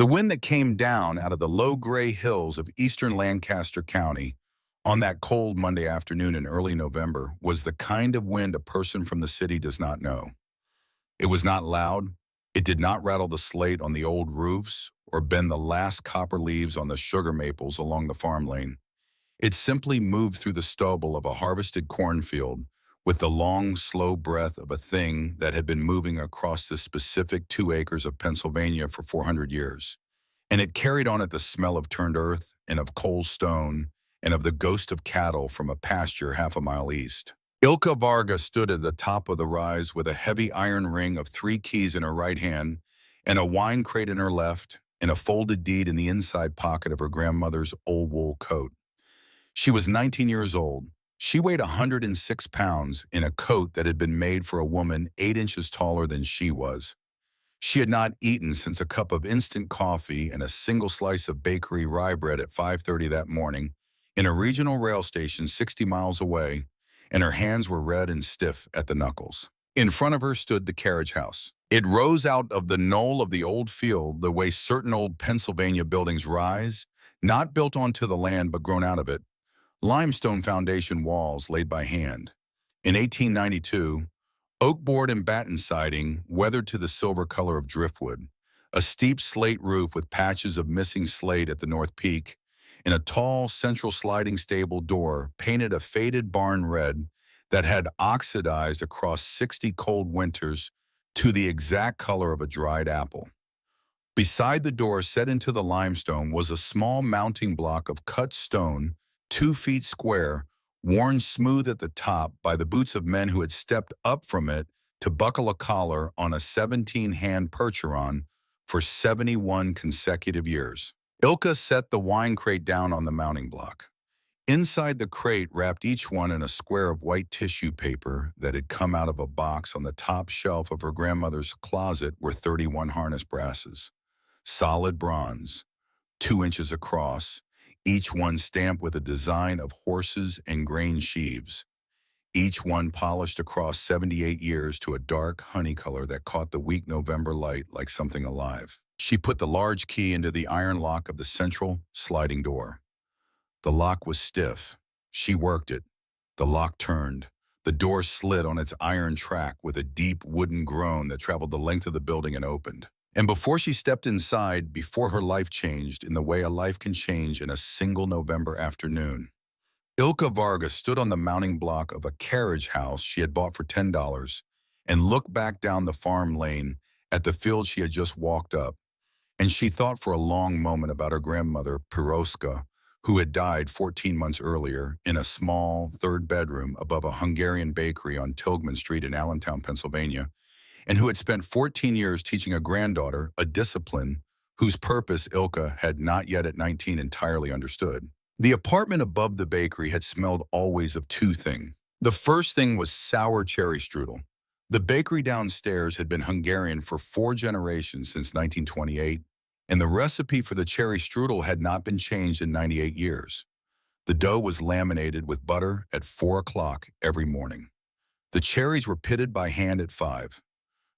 The wind that came down out of the low gray hills of eastern Lancaster County on that cold Monday afternoon in early November was the kind of wind a person from the city does not know. It was not loud. It did not rattle the slate on the old roofs or bend the last copper leaves on the sugar maples along the farm lane. It simply moved through the stubble of a harvested cornfield with the long, slow breath of a thing that had been moving across the specific 2 acres of Pennsylvania for 400 years. And it carried on it the smell of turned earth and of cold stone and of the ghost of cattle from a pasture half a mile east. Ilka Varga stood at the top of the rise with a heavy iron ring of 3 keys in her right hand and a wine crate in her left and a folded deed in the inside pocket of her grandmother's old wool coat. She was 19 years old. She weighed 106 pounds in a coat that had been made for a woman 8 inches taller than she was. She had not eaten since a cup of instant coffee and a single slice of bakery rye bread at 5:30 that morning in a regional rail station 60 miles away, and her hands were red and stiff at the knuckles. In front of her stood the Carriage house. It rose out of the knoll of the old field the way certain old Pennsylvania buildings rise, not built onto the land but grown out of it. Limestone foundation walls laid by hand. In 1892, oak board and batten siding weathered to the silver color of driftwood, a steep slate roof with patches of missing slate at the north peak, and a tall central sliding stable door painted a faded barn red that had oxidized across 60 cold winters to the exact color of a dried apple. Beside the door set into the limestone was a small mounting block of cut stone 2 feet square, worn smooth at the top by the boots of men who had stepped up from it to buckle a collar on a 17-hand percheron for 71 consecutive years. Ilka set the wine crate down on the mounting block. Inside the crate, wrapped each one in a square of white tissue paper that had come out of a box on the top shelf of her grandmother's closet, were 31 harness brasses. Solid bronze, 2 inches across, each one stamped with a design of horses and grain sheaves, each one polished across 78 years to a dark honey color that caught the weak November light like something alive. She put the large key into the iron lock of the central sliding door. The lock was stiff. She worked it. The lock turned. The door slid on its iron track with a deep wooden groan that traveled the length of the building and opened. And before she stepped inside, before her life changed in the way a life can change in a single November afternoon, Ilka Varga stood on the mounting block of a carriage house she had bought for $10 and looked back down the farm lane at the field she had just walked up. And she thought for a long moment about her grandmother, Piroska, who had died 14 months earlier in a small 3rd bedroom above a Hungarian bakery on Tilghman Street in Allentown, Pennsylvania, and who had spent 14 years teaching a granddaughter a discipline whose purpose Ilka had not yet at 19 entirely understood. The apartment above the bakery had smelled always of 2 things. The first thing was sour cherry strudel. The bakery downstairs had been Hungarian for 4 generations since 1928, and the recipe for the cherry strudel had not been changed in 98 years. The dough was laminated with butter at 4 o'clock every morning. The cherries were pitted by hand at 5.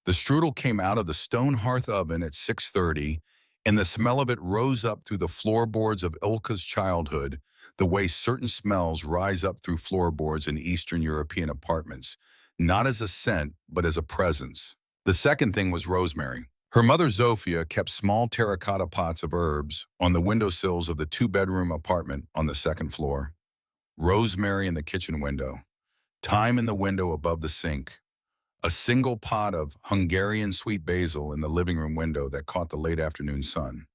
The strudel came out of the stone hearth oven at 6:30, and the smell of it rose up through the floorboards of Ilka's childhood, the way certain smells rise up through floorboards in Eastern European apartments, not as a scent, but as a presence. The second thing was rosemary. Her mother, Zofia, kept small terracotta pots of herbs on the windowsills of the 2-bedroom apartment on the 2nd floor. Rosemary in the kitchen window. Thyme in the window above the sink. A single pot of Hungarian sweet basil in the living room window that caught the late afternoon sun.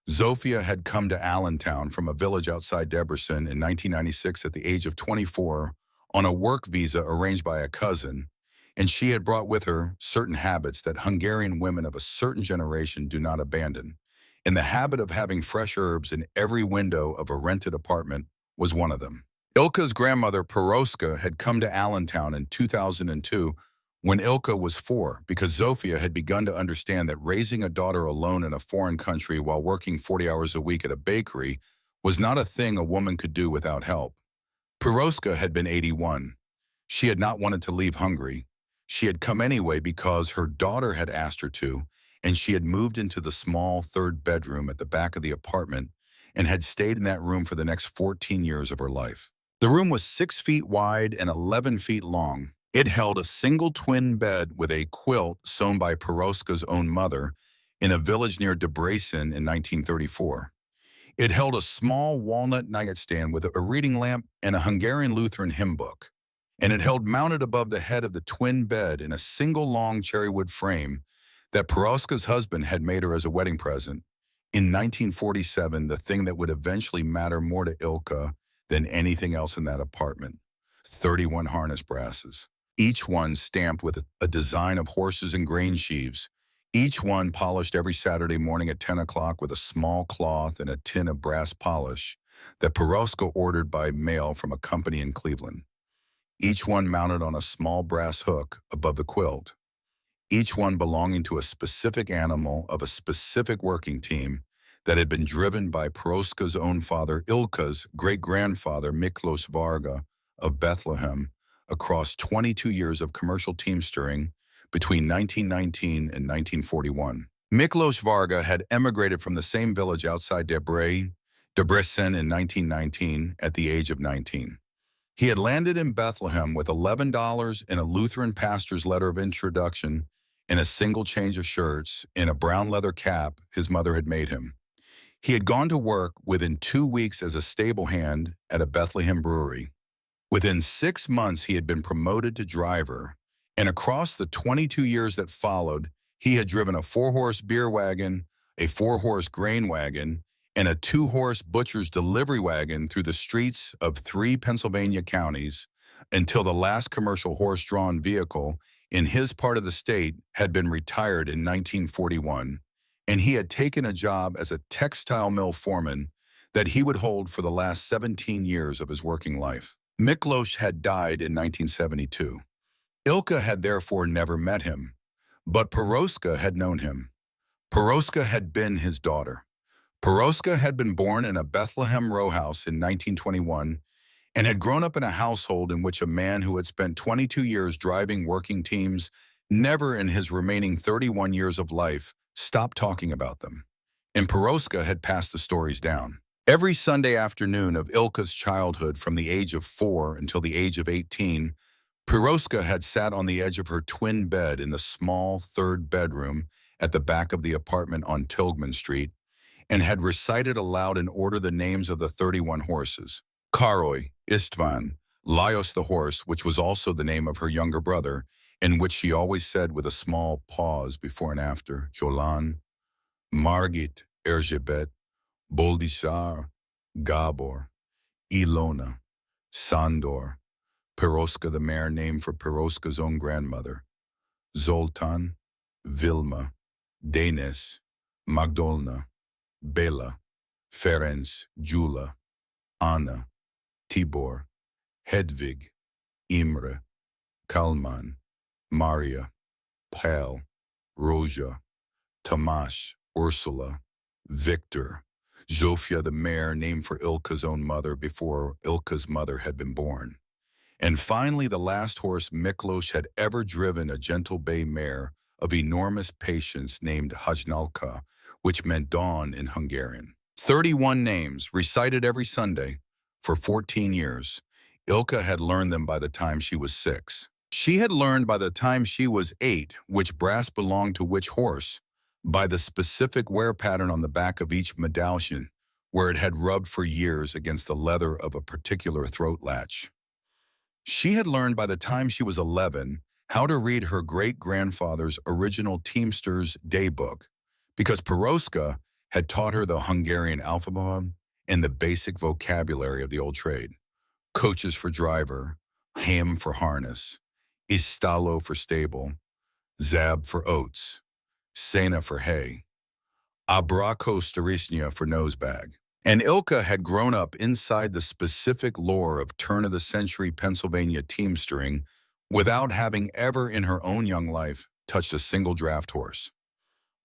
Zofia had come to Allentown from a village outside Debrecen in 1996 at the age of 24 on a work visa arranged by a cousin, and she had brought with her certain habits that Hungarian women of a certain generation do not abandon, and the habit of having fresh herbs in every window of a rented apartment was one of them. Ilka's grandmother, Piroska, had come to Allentown in 2002 when Ilka was 4, because Zofia had begun to understand that raising a daughter alone in a foreign country while working 40 hours a week at a bakery was not a thing a woman could do without help. Piroska had been 81. She had not wanted to leave Hungary. She had come anyway because her daughter had asked her to, and she had moved into the small third bedroom at the back of the apartment and had stayed in that room for the next 14 years of her life. The room was 6 feet wide and 11 feet long. It held a single twin bed with a quilt sewn by Peroska's own mother in a village near Debrecen in 1934. It held a small walnut nightstand with a reading lamp and a Hungarian Lutheran hymn book. And it held mounted above the head of the twin bed in a single long cherrywood frame that Peroska's husband had made her as a wedding present. In 1947, the thing that would eventually matter more to Ilka than anything else in that apartment: 31 harness brasses, each one stamped with a design of horses and grain sheaves, each one polished every Saturday morning at 10 o'clock with a small cloth and a tin of brass polish that Peroska ordered by mail from a company in Cleveland. Each one mounted on a small brass hook above the quilt, each one belonging to a specific animal of a specific working team that had been driven by Peroska's own father, Ilka's great-grandfather, Miklos Varga of Bethlehem, across 22 years of commercial team steering between 1919 and 1941. Miklos Varga had emigrated from the same village outside Debrecen in 1919 at the age of 19. He had landed in Bethlehem with $11 and a Lutheran pastor's letter of introduction and a single change of shirts in a brown leather cap his mother had made him. He had gone to work within 2 weeks as a stable hand at a Bethlehem brewery. Within 6 months, he had been promoted to driver, and across the 22 years that followed, he had driven a 4-horse beer wagon, a 4-horse grain wagon, and a 2-horse butcher's delivery wagon through the streets of 3 Pennsylvania counties until the last commercial horse-drawn vehicle in his part of the state had been retired in 1941, and he had taken a job as a textile mill foreman that he would hold for the last 17 years of his working life. Miklos had died in 1972. Ilka had therefore never met him, but Peroska had known him. Peroska had been his daughter. Peroska had been born in a Bethlehem row house in 1921 and had grown up in a household in which a man who had spent 22 years driving working teams never in his remaining 31 years of life stopped talking about them. And Peroska had passed the stories down. Every Sunday afternoon of Ilka's childhood from the age of 4 until the age of 18, Peroska had sat on the edge of her twin bed in the small third bedroom at the back of the apartment on Tilghman Street and had recited aloud in order the names of the 31 horses: Karoy, Istvan, Laios the horse, which was also the name of her younger brother, and which she always said with a small pause before and after: Jolan, Margit, Erzsébet, Boldisar, Gabor, Ilona, Sandor, Peroska the mare named for Peroska's own grandmother, Zoltan, Vilma, Denis, Magdolna, Bela, Ferenc, Jula, Anna, Tibor, Hedvig, Imre, Kalman, Maria, Pal, Roja, Tomasz, Ursula, Victor, Zofia the mare named for Ilka's own mother before Ilka's mother had been born. And finally, the last horse Miklos had ever driven, a gentle bay mare of enormous patience named Hajnalka, which meant dawn in Hungarian. 31 names, recited every Sunday, for 14 years. Ilka had learned them by the time she was 6. She had learned by the time she was 8 which brass belonged to which horse, by the specific wear pattern on the back of each medallion, where it had rubbed for years against the leather of a particular throat latch. She had learned by the time she was 11 how to read her great-grandfather's original Teamster's daybook, because Peroska had taught her the Hungarian alphabet and the basic vocabulary of the old trade: coaches for driver, ham for harness, istalo for stable, zab for oats, sena for hay, abrako starisnia for nosebag. And Ilka had grown up inside the specific lore of turn-of-the-century Pennsylvania teamstering without having ever in her own young life touched a single draft horse.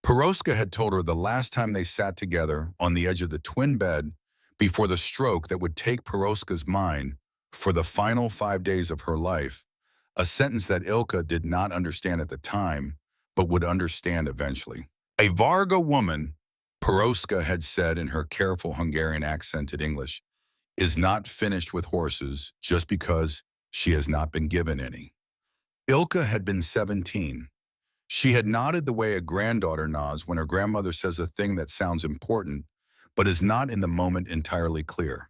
Peroska had told her the last time they sat together on the edge of the twin bed before the stroke that would take Peroska's mind for the final 5 days of her life, a sentence that Ilka did not understand at the time, but would understand eventually. A Varga woman, Peroska had said in her careful Hungarian accented English, is not finished with horses just because she has not been given any. Ilka had been 17. She had nodded the way a granddaughter nods when her grandmother says a thing that sounds important, but is not in the moment entirely clear.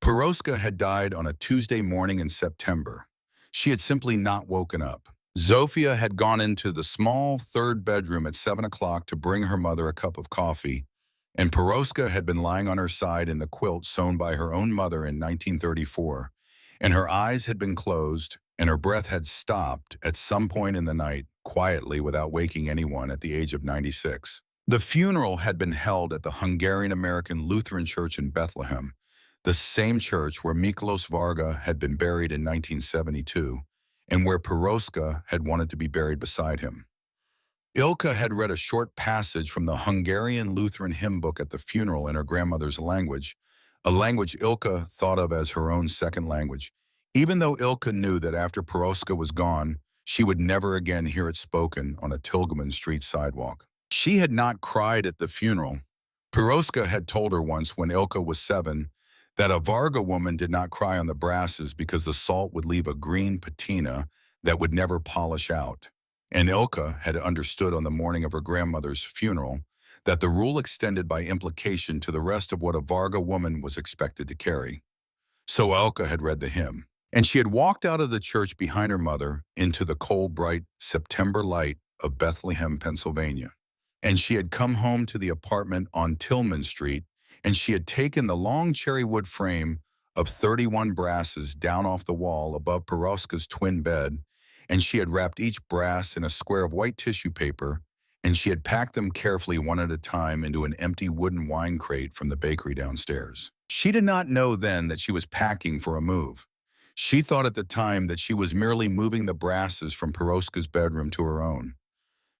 Peroska had died on a Tuesday morning in September. She had simply not woken up. Zofia had gone into the small third bedroom at 7 o'clock to bring her mother a cup of coffee, and Peroska had been lying on her side in the quilt sewn by her own mother in 1934, and her eyes had been closed, and her breath had stopped at some point in the night, quietly without waking anyone at the age of 96. The funeral had been held at the Hungarian-American Lutheran Church in Bethlehem, the same church where Miklos Varga had been buried in 1972, and where Peroska had wanted to be buried beside him. Ilka had read a short passage from the Hungarian Lutheran hymn book at the funeral in her grandmother's language, a language Ilka thought of as her own second language, even though Ilka knew that after Peroska was gone, she would never again hear it spoken on a Tilghman Street sidewalk. She had not cried at the funeral. Peroska had told her once when Ilka was 7 that a Varga woman did not cry on the brasses because the salt would leave a green patina that would never polish out. And Ilka had understood on the morning of her grandmother's funeral that the rule extended by implication to the rest of what a Varga woman was expected to carry. So Ilka had read the hymn, and she had walked out of the church behind her mother into the cold, bright September light of Bethlehem, Pennsylvania. And she had come home to the apartment on Tillman Street, and she had taken the long cherry wood frame of 31 brasses down off the wall above Peroska's twin bed, and she had wrapped each brass in a square of white tissue paper, and she had packed them carefully one at a time into an empty wooden wine crate from the bakery downstairs. She did not know then that she was packing for a move. She thought at the time that she was merely moving the brasses from Peroska's bedroom to her own.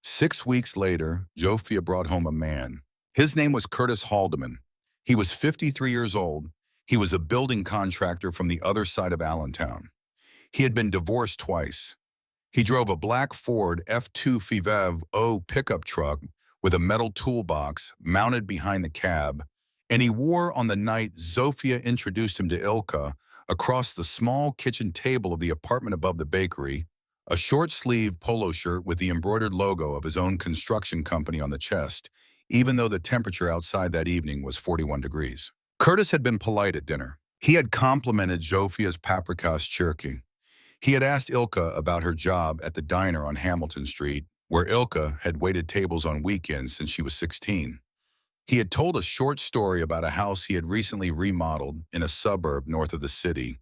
6 weeks later, Zofia brought home a man. His name was Curtis Haldeman. He was 53 years old. He was a building contractor from the other side of Allentown. He had been divorced twice. He drove a black Ford F2 Fivev O pickup truck with a metal toolbox mounted behind the cab, and he wore on the night Zofia introduced him to Ilka, across the small kitchen table of the apartment above the bakery, a short-sleeved polo shirt with the embroidered logo of his own construction company on the chest, even though the temperature outside that evening was 41 degrees. Curtis had been polite at dinner. He had complimented Zofia's paprika's cherky. He had asked Ilka about her job at the diner on Hamilton Street, where Ilka had waited tables on weekends since she was 16. He had told a short story about a house he had recently remodeled in a suburb north of the city.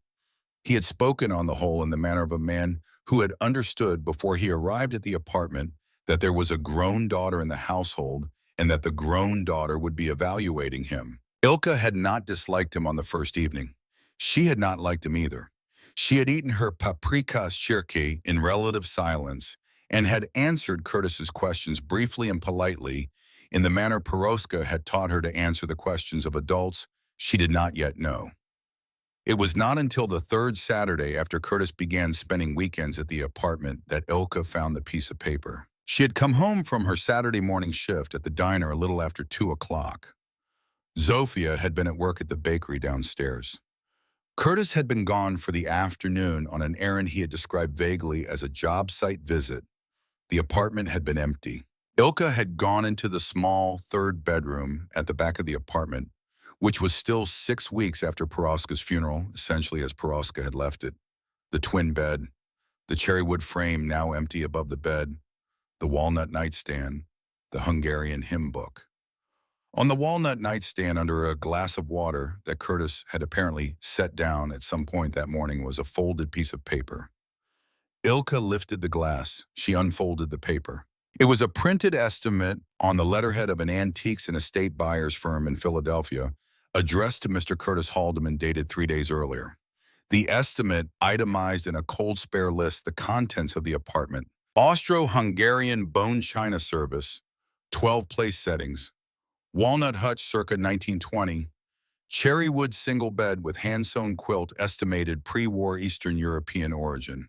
He had spoken on the whole in the manner of a man who had understood before he arrived at the apartment that there was a grown daughter in the household and that the grown daughter would be evaluating him. Ilka had not disliked him on the first evening. She had not liked him either. She had eaten her paprika's cherky in relative silence and had answered Curtis's questions briefly and politely in the manner Peroska had taught her to answer the questions of adults she did not yet know. It was not until the third Saturday after Curtis began spending weekends at the apartment that Ilka found the piece of paper. She had come home from her Saturday morning shift at the diner a little after 2 o'clock. Zofia had been at work at the bakery downstairs. Curtis had been gone for the afternoon on an errand he had described vaguely as a job site visit. The apartment had been empty. Ilka had gone into the small third bedroom at the back of the apartment, which was still 6 weeks after Peroska's funeral, essentially as Peroska had left it. The twin bed, the cherry wood frame now empty above the bed, the walnut nightstand, the Hungarian hymn book. On the walnut nightstand under a glass of water that Curtis had apparently set down at some point that morning was a folded piece of paper. Ilka lifted the glass. She unfolded the paper. It was a printed estimate on the letterhead of an antiques and estate buyers firm in Philadelphia, addressed to Mr. Curtis Haldeman, dated 3 days earlier. The estimate itemized in a cold spare list the contents of the apartment. Austro-Hungarian bone china service, 12 place settings. Walnut hutch circa 1920. Cherry wood single bed with hand-sewn quilt estimated pre-war Eastern European origin.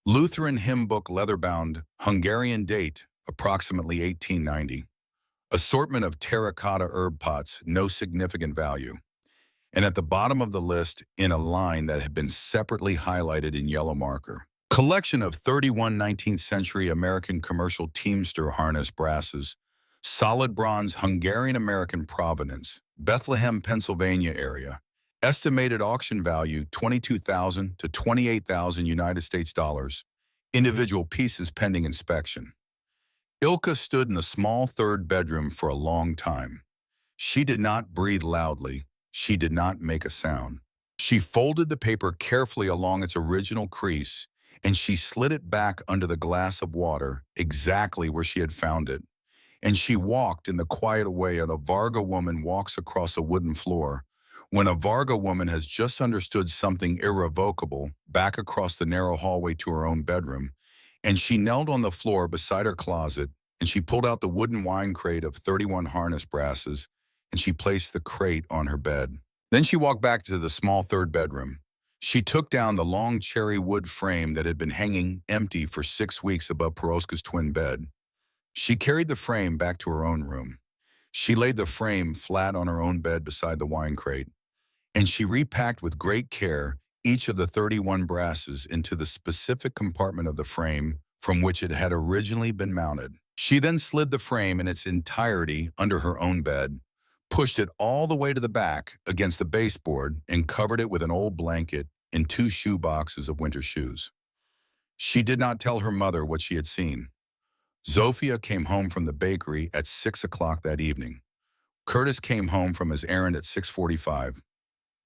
Lutheran hymn book leather-bound, Hungarian date, approximately 1890. Assortment of terracotta herb pots, no significant value. And at the bottom of the list, in a line that had been separately highlighted in yellow marker, collection of 31 19th century American commercial teamster harness brasses, solid bronze Hungarian-American provenance, Bethlehem, Pennsylvania area. Estimated auction value 22,000 to 28,000 United States dollars. Individual pieces pending inspection. Ilka stood in the small third bedroom for a long time. She did not breathe loudly. She did not make a sound. She folded the paper carefully along its original crease, and she slid it back under the glass of water exactly where she had found it. And she walked in the quiet way a Varga woman walks across a wooden floor. When a Varga woman has just understood something irrevocable, back across the narrow hallway to her own bedroom, and she knelt on the floor beside her closet, and she pulled out the wooden wine crate of 31 harness brasses, and she placed the crate on her bed. Then she walked back to the small third bedroom. She took down the long cherry wood frame that had been hanging empty for 6 weeks above Peroska's twin bed. She carried the frame back to her own room. She laid the frame flat on her own bed beside the wine crate, and she repacked with great care each of the 31 brasses into the specific compartment of the frame from which it had originally been mounted. She then slid the frame in its entirety under her own bed, pushed it all the way to the back against the baseboard, and covered it with an old blanket and 2 shoe boxes of winter shoes. She did not tell her mother what she had seen. Zofia came home from the bakery at 6 o'clock that evening. Curtis came home from his errand at 6:45.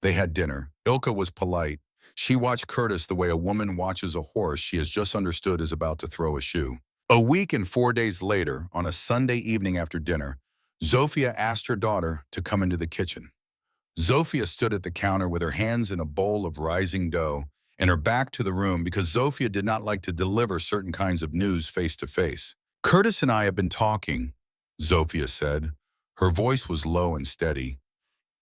They had dinner. Ilka was polite. She watched Curtis the way a woman watches a horse she has just understood is about to throw a shoe. A week and 4 days later, on a Sunday evening after dinner, Zofia asked her daughter to come into the kitchen. Zofia stood at the counter with her hands in a bowl of rising dough and her back to the room because Zofia did not like to deliver certain kinds of news face to face. Curtis and I have been talking, Zofia said. Her voice was low and steady.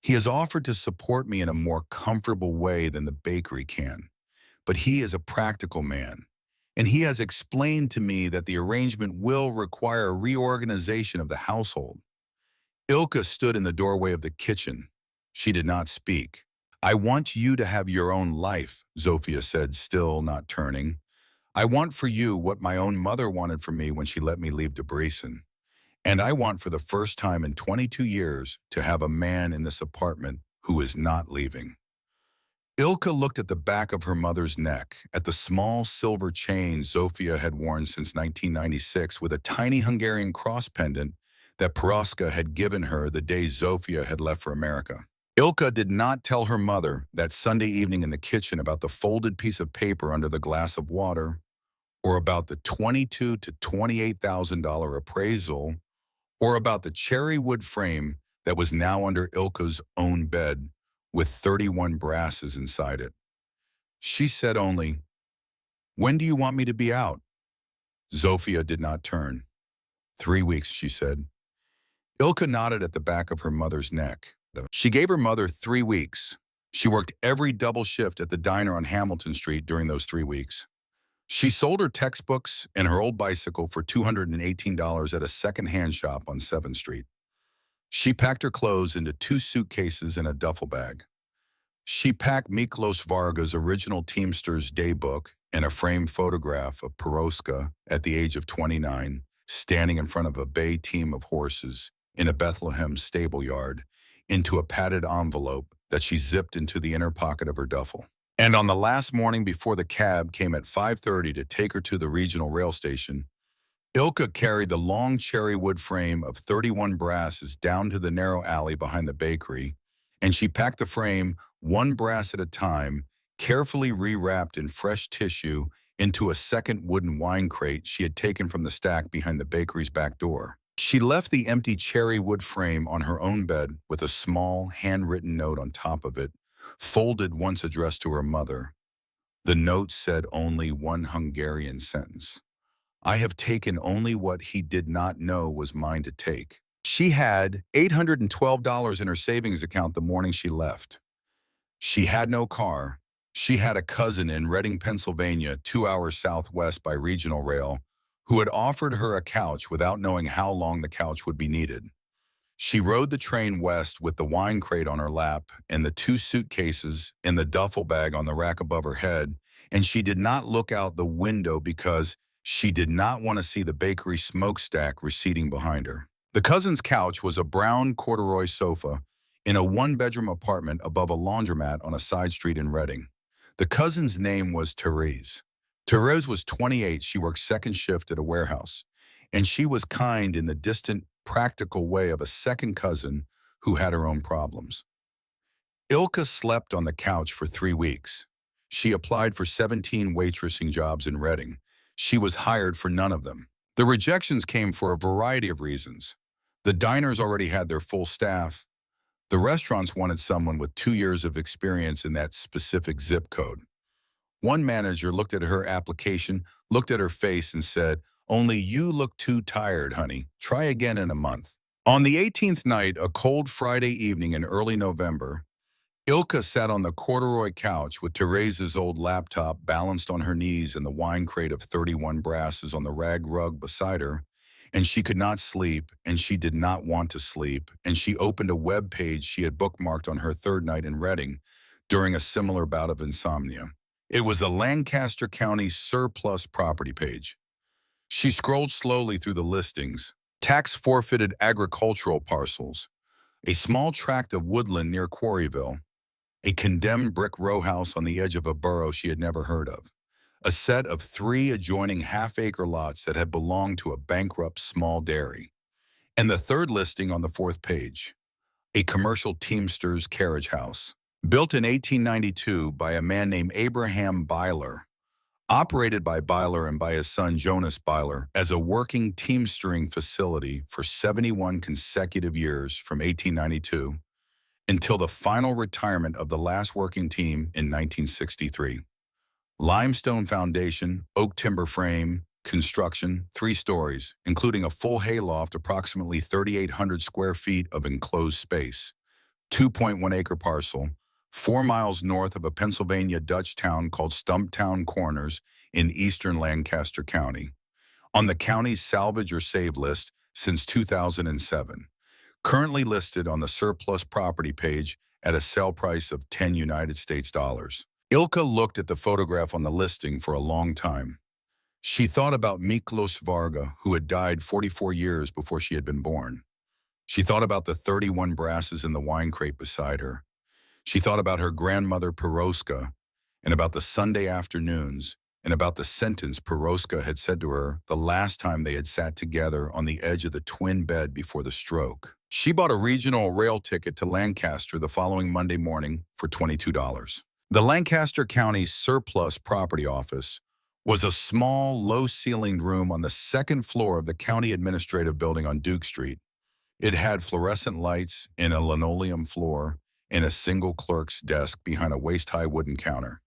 He has offered to support me in a more comfortable way than the bakery can, but he is a practical man, and he has explained to me that the arrangement will require a reorganization of the household. Ilka stood in the doorway of the kitchen. She did not speak. I want you to have your own life, Zofia said, still not turning. I want for you what my own mother wanted for me when she let me leave Debrecen. And I want for the first time in 22 years to have a man in this apartment who is not leaving. Ilka looked at the back of her mother's neck, at the small silver chain Zofia had worn since 1996 with a tiny Hungarian cross pendant that Peroska had given her the day Zofia had left for America. Ilka did not tell her mother that Sunday evening in the kitchen about the folded piece of paper under the glass of water, or about the $22,000 to $28,000 appraisal, or about the cherry wood frame that was now under Ilka's own bed with 31 brasses inside it. She said only, "When do you want me to be out?" Zofia did not turn. 3 weeks, she said. Ilka nodded at the back of her mother's neck. She gave her mother 3 weeks. She worked every double shift at the diner on Hamilton Street during those 3 weeks. She sold her textbooks and her old bicycle for $218 at a second-hand shop on 7th Street. She packed her clothes into 2 suitcases and a duffel bag. She packed Miklos Varga's original Teamster's daybook and a framed photograph of Peroska at the age of 29, standing in front of a bay team of horses in a Bethlehem stable yard, into a padded envelope that she zipped into the inner pocket of her duffel. And on the last morning before the cab came at 5:30 to take her to the regional rail station, Ilka carried the long cherry wood frame of 31 brasses down to the narrow alley behind the bakery, and she packed the frame, 1 brass at a time, carefully rewrapped in fresh tissue, into a second wooden wine crate she had taken from the stack behind the bakery's back door. She left the empty cherry wood frame on her own bed with a small, handwritten note on top of it, folded once addressed to her mother. The note said only one Hungarian sentence. I have taken only what he did not know was mine to take. She had $812 in her savings account the morning she left. She had no car. She had a cousin in Reading, Pennsylvania, 2 hours southwest by regional rail, who had offered her a couch without knowing how long the couch would be needed. She rode the train west with the wine crate on her lap and the two suitcases in the duffel bag on the rack above her head, and she did not look out the window because she did not want to see the bakery smokestack receding behind her. The cousin's couch was a brown corduroy sofa in a one-bedroom apartment above a laundromat on a side street in Reading. The cousin's name was Therese. Therese was 28. She worked second shift at a warehouse, and she was kind in the distant, practical way of a second cousin who had her own problems. Ilka slept on the couch for 3 weeks. She applied for 17 waitressing jobs in Reading. She was hired for none of them. The rejections came for a variety of reasons. The diners already had their full staff. The restaurants wanted someone with 2 years of experience in that specific zip code. One manager looked at her application, looked at her face, and said, "Only you look too tired, honey. Try again in a month." On the 18th night, a cold Friday evening in early November, Ilka sat on the corduroy couch with Therese's old laptop balanced on her knees and the wine crate of 31 brasses on the rag rug beside her, and she could not sleep, and she did not want to sleep, and she opened a web page she had bookmarked on her third night in Reading during a similar bout of insomnia. It was the Lancaster County surplus property page. She scrolled slowly through the listings: tax-forfeited agricultural parcels, a small tract of woodland near Quarryville, a condemned brick row house on the edge of a borough she had never heard of, a set of 3 adjoining half-acre lots that had belonged to a bankrupt small dairy, and the third listing on the fourth page, a commercial teamster's carriage house, built in 1892 by a man named Abraham Byler, operated by Byler and by his son Jonas Byler as a working teamstering facility for 71 consecutive years from 1892 until the final retirement of the last working team in 1963. Limestone foundation, oak timber frame, construction, 3 stories, including a full hayloft, approximately 3,800 square feet of enclosed space, 2.1-acre parcel, 4 miles north of a Pennsylvania Dutch town called Stumptown Corners in eastern Lancaster County, on the county's salvage or save list since 2007, currently listed on the surplus property page at a sale price of 10 United States dollars. Ilka looked at the photograph on the listing for a long time. She thought about Miklos Varga, who had died 44 years before she had been born. She thought about the 31 brasses in the wine crate beside her. She thought about her grandmother Peroska, and about the Sunday afternoons, and about the sentence Peroska had said to her the last time they had sat together on the edge of the twin bed before the stroke. She bought a regional rail ticket to Lancaster the following Monday morning for $22. The Lancaster County Surplus Property Office was a small, low-ceilinged room on the second floor of the County Administrative Building on Duke Street. It had fluorescent lights and a linoleum floor and a single clerk's desk behind a waist-high wooden counter.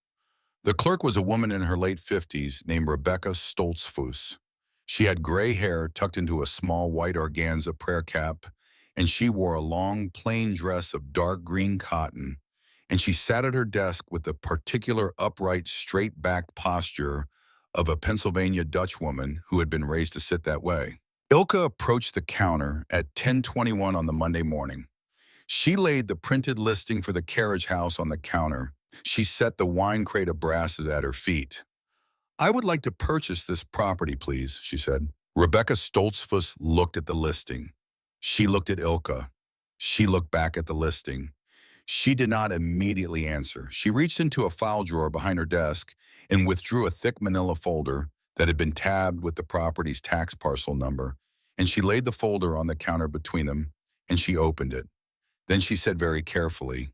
The clerk was a woman in her late 50s named Rebecca Stoltzfus. She had gray hair tucked into a small white organza prayer cap, and she wore a long, plain dress of dark green cotton, and she sat at her desk with the particular upright, straight-backed posture of a Pennsylvania Dutch woman who had been raised to sit that way. Ilka approached the counter at 10:21 on the Monday morning. She laid the printed listing for the carriage house on the counter. She set the wine crate of brasses at her feet. "I would like to purchase this property, please," she said. Rebecca Stoltzfus looked at the listing. She looked at Ilka. She looked back at the listing. She did not immediately answer. She reached into a file drawer behind her desk and withdrew a thick manila folder that had been tabbed with the property's tax parcel number, and she laid the folder on the counter between them, and she opened it. Then she said very carefully,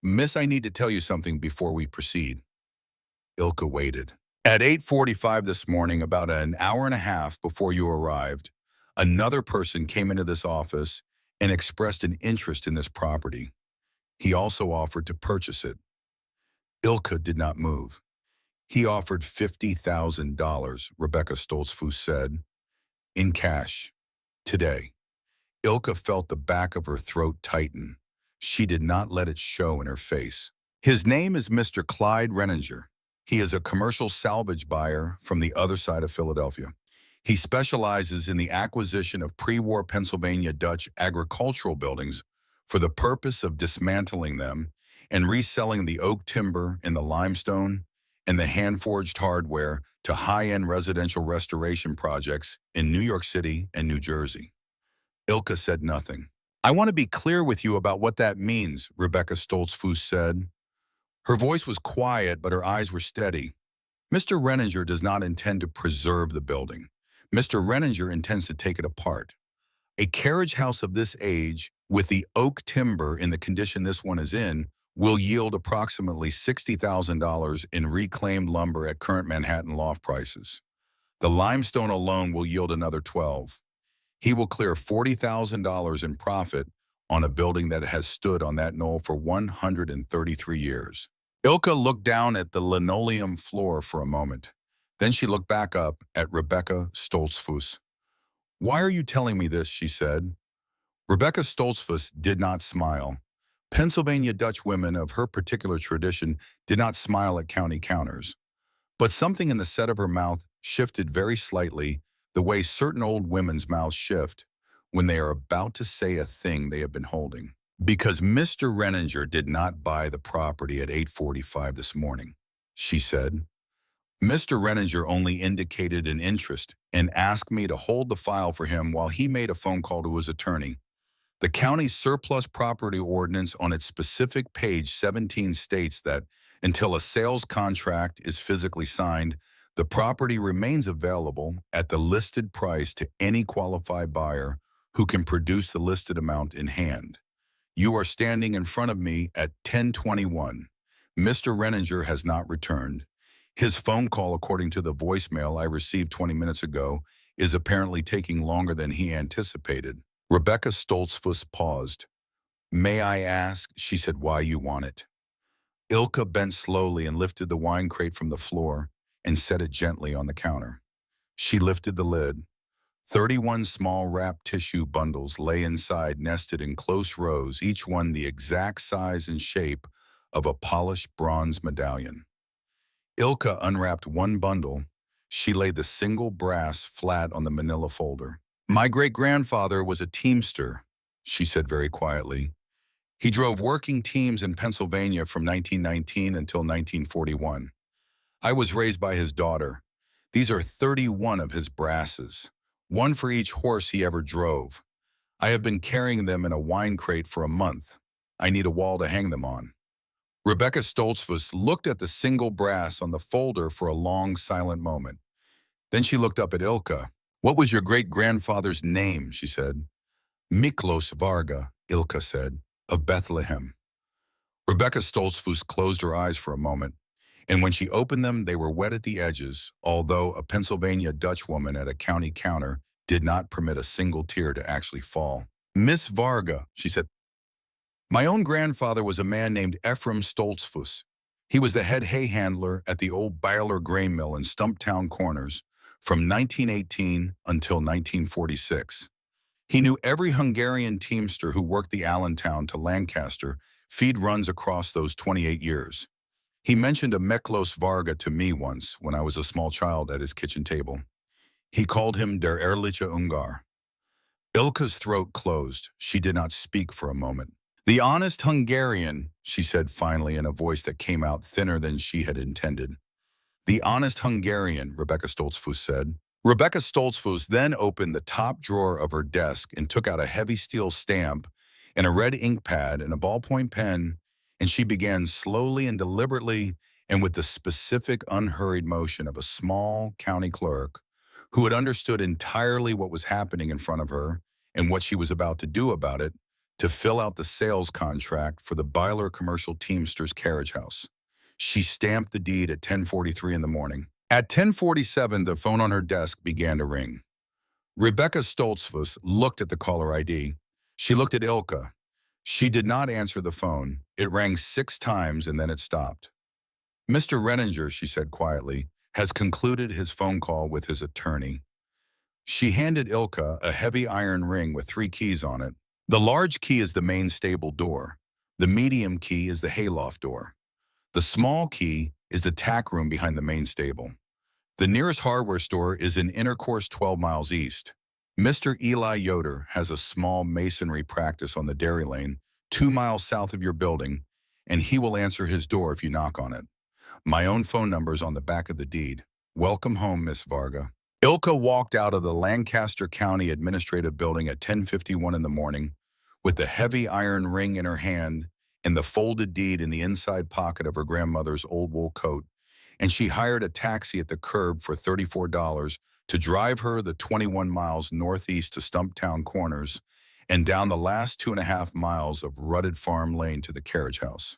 "Miss, I need to tell you something before we proceed." Ilka waited. At 8:45 this morning, about an hour and a half before you arrived, another person came into this office and expressed an interest in this property. He also offered to purchase it. Ilka did not move. "He offered $50,000, Rebecca Stoltzfus said, "in cash, today." Ilka felt the back of her throat tighten. She did not let it show in her face. "His name is Mr. Clyde Renninger. He is a commercial salvage buyer from the other side of Philadelphia. He specializes in the acquisition of pre-war Pennsylvania Dutch agricultural buildings for the purpose of dismantling them and reselling the oak timber and the limestone and the hand-forged hardware to high-end residential restoration projects in New York City and New Jersey. Ilka said nothing. "I want to be clear with you about what that means," Rebecca Stoltzfus said. Her voice was quiet, but her eyes were steady. "Mr. Renninger does not intend to preserve the building. Mr. Renninger intends to take it apart. A carriage house of this age, with the oak timber in the condition this one is in, will yield approximately $60,000 in reclaimed lumber at current Manhattan loft prices. The limestone alone will yield another 12. He will clear $40,000 in profit on a building that has stood on that knoll for 133 years. Ilka looked down at the linoleum floor for a moment. Then she looked back up at Rebecca Stoltzfus. "Why are you telling me this?" she said. Rebecca Stoltzfus did not smile. Pennsylvania Dutch women of her particular tradition did not smile at county counters. But something in the set of her mouth shifted very slightly, the way certain old women's mouths shift when they are about to say a thing they have been holding. "Because Mr. Renninger did not buy the property at 8:45 this morning," she said. "Mr. Renninger only indicated an interest and asked me to hold the file for him while he made a phone call to his attorney. The county's surplus property ordinance on its specific page 17 states that until a sales contract is physically signed, the property remains available at the listed price to any qualified buyer who can produce the listed amount in hand. You are standing in front of me at 10:21. Mr. Renninger has not returned. His phone call, according to the voicemail I received 20 minutes ago, is apparently taking longer than he anticipated." Rebecca Stoltzfus paused. "May I ask," she said, "why you want it?" Ilka bent slowly and lifted the wine crate from the floor and set it gently on the counter. She lifted the lid. 31 small wrapped tissue bundles lay inside, nested in close rows, each one the exact size and shape of a polished bronze medallion. Ilka unwrapped one bundle. She laid the single brass flat on the manila folder. "My great-grandfather was a teamster," she said very quietly. "He drove working teams in Pennsylvania from 1919 until 1941. I was raised by his daughter. These are 31 of his brasses, one for each horse he ever drove. I have been carrying them in a wine crate for a month. I need a wall to hang them on." Rebecca Stoltzfus looked at the single brass on the folder for a long, silent moment. Then she looked up at Ilka. "What was your great-grandfather's name?" she said. "Miklos Varga," Ilka said, "of Bethlehem." Rebecca Stoltzfus closed her eyes for a moment, and when she opened them, they were wet at the edges, although a Pennsylvania Dutch woman at a county counter did not permit a single tear to actually fall. "Miss Varga," she said, "my own grandfather was a man named Ephraim Stoltzfus. He was the head hay handler at the old Byler grain mill in Stumptown Corners from 1918 until 1946. He knew every Hungarian teamster who worked the Allentown to Lancaster feed runs across those 28 years. He mentioned a Miklos Varga to me once when I was a small child at his kitchen table. He called him Der Ehrliche Ungar." Ilka's throat closed. She did not speak for a moment. "The honest Hungarian," she said finally in a voice that came out thinner than she had intended. "The honest Hungarian," Rebecca Stoltzfus said. Rebecca Stoltzfus then opened the top drawer of her desk and took out a heavy steel stamp and a red ink pad and a ballpoint pen, and she began slowly and deliberately and with the specific unhurried motion of a small county clerk who had understood entirely what was happening in front of her and what she was about to do about it, to fill out the sales contract for the Byler Commercial Teamsters Carriage House. She stamped the deed at 10:43 in the morning. At 10:47, the phone on her desk began to ring. Rebecca Stoltzfus looked at the caller ID. She looked at Ilka. She did not answer the phone. It rang 6 times and then it stopped. "Mr. Renninger," she said quietly, "has concluded his phone call with his attorney." She handed Ilka a heavy iron ring with 3 keys on it. The large key is the main stable door. The medium key is the hayloft door. The small key is the tack room behind the main stable. The nearest hardware store is in Intercourse 12 miles east. Mr. Eli Yoder has a small masonry practice on the Dairy Lane, 2 miles south of your building, and he will answer his door if you knock on it. My own phone number is on the back of the deed. Welcome home, Miss Varga. Ilka walked out of the Lancaster County Administrative Building at 10:51 in the morning with the heavy iron ring in her hand and the folded deed in the inside pocket of her grandmother's old wool coat, and she hired a taxi at the curb for $34 to drive her the 21 miles northeast to Stumptown Corners and down the last 2.5 miles of rutted farm lane to the carriage house.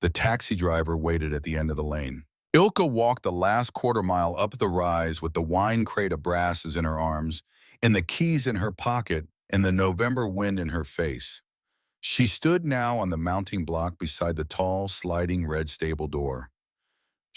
The taxi driver waited at the end of the lane. Ilka walked the last quarter-mile up the rise with the wine crate of brasses in her arms and the keys in her pocket and the November wind in her face. She stood now on the mounting block beside the tall, sliding red stable door.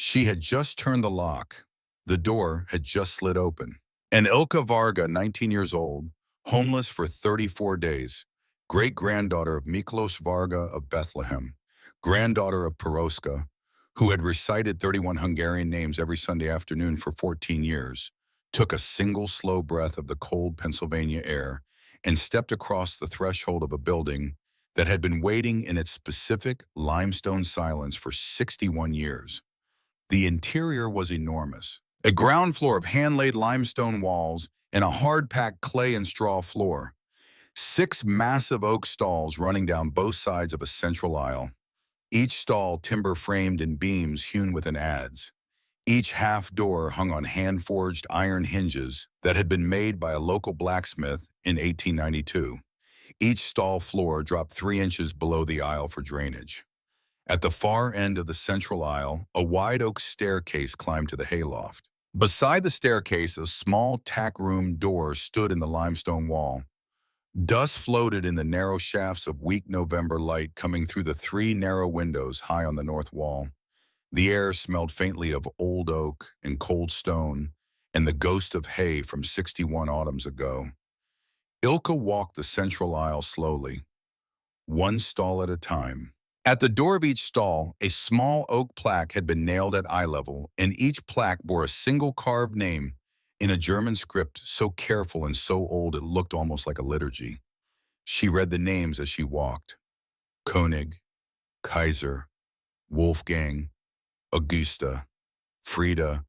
She had just turned the lock. The door had just slid open. And Ilka Varga, 19 years old, homeless for 34 days, great-granddaughter of Miklos Varga of Bethlehem, granddaughter of Peroska, who had recited 31 Hungarian names every Sunday afternoon for 14 years, took a single slow breath of the cold Pennsylvania air and stepped across the threshold of a building that had been waiting in its specific limestone silence for 61 years. The interior was enormous. A ground floor of hand-laid limestone walls and a hard-packed clay and straw floor. 6 massive oak stalls running down both sides of a central aisle. Each stall timber-framed in beams hewn with an adze. Each half door hung on hand-forged iron hinges that had been made by a local blacksmith in 1892. Each stall floor dropped 3 inches below the aisle for drainage. At the far end of the central aisle, a wide oak staircase climbed to the hayloft. Beside the staircase, a small tack room door stood in the limestone wall. Dust floated in the narrow shafts of weak November light coming through the 3 narrow windows high on the north wall. The air smelled faintly of old oak and cold stone and the ghost of hay from 61 autumns ago. Ilka walked the central aisle slowly, one stall at a time. At the door of each stall, a small oak plaque had been nailed at eye level, and each plaque bore a single carved name in a German script so careful and so old it looked almost like a liturgy. She read the names as she walked. Koenig, Kaiser, Wolfgang, Augusta, Frieda,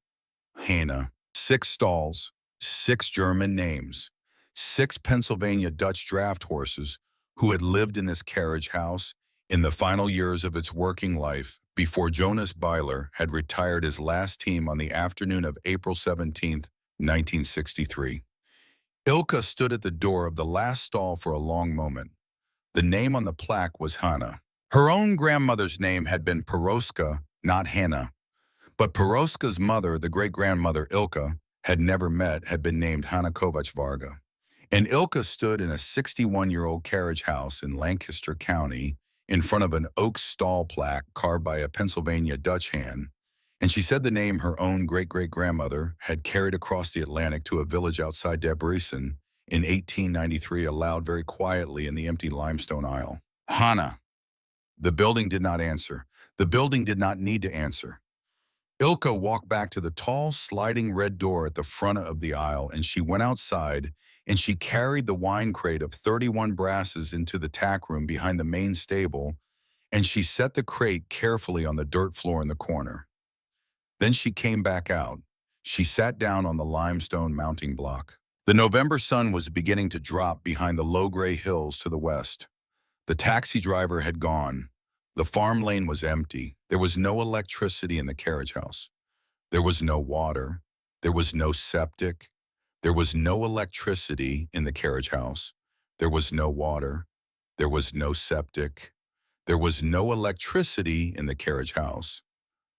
Hannah. 6 stalls, 6 German names, 6 Pennsylvania Dutch draft horses who had lived in this carriage house in the final years of its working life before Jonas Byler had retired his last team on the afternoon of April 17, 1963. Ilka stood at the door of the last stall for a long moment. The name on the plaque was Hannah. Her own grandmother's name had been Peroska, not Hannah. But Peroska's mother, the great-grandmother Ilka, had never met, had been named Hanna Kovacs Varga. And Ilka stood in a 61-year-old carriage house in Lancaster County in front of an oak stall plaque carved by a Pennsylvania Dutch hand, and she said the name her own great-great-grandmother had carried across the Atlantic to a village outside Debrecen in 1893 aloud very quietly in the empty limestone aisle. Hannah. The building did not answer. The building did not need to answer. Ilka walked back to the tall, sliding red door at the front of the aisle, and she went outside, and she carried the wine crate of 31 brasses into the tack room behind the main stable, and she set the crate carefully on the dirt floor in the corner. Then she came back out. She sat down on the limestone mounting block. The November sun was beginning to drop behind the low gray hills to the west. The taxi driver had gone. The farm lane was empty. There was no electricity in the carriage house. There was no water. There was no septic. There was no electricity in the carriage house. There was no water. There was no septic. There was no electricity in the carriage house.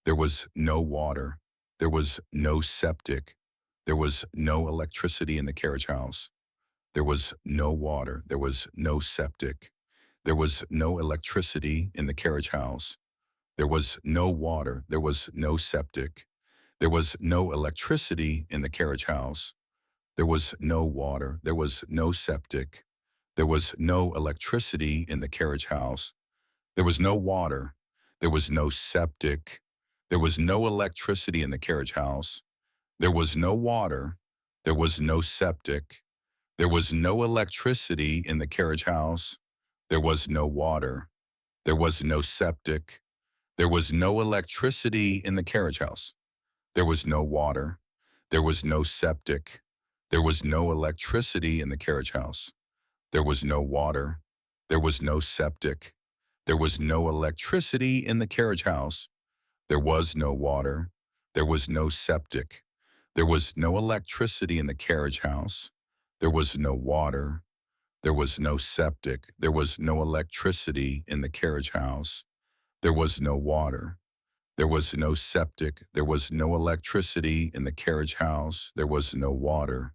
There was no water. There was no septic. There was no electricity in the carriage house. There was no water. There was no septic. There was no electricity in the carriage house. There was no water. There was no septic. There was no electricity in the carriage house. There was no water. There was no septic. There was no electricity in the carriage house. There was no water. There was no septic. There was no electricity in the carriage house. There was no water. There was no septic. There was no electricity in the carriage house. There was no water. There was no septic. There was no electricity in the carriage house. There was no water. There was no septic. There was no electricity in the carriage house. There was no water. There was no septic. There was no electricity in the carriage house. There was no water. There was no septic. There was no electricity in the carriage house. There was no water. There was no septic. There was no electricity in the carriage house. There was no water. There was no septic. There was no electricity in the carriage house. There was no water.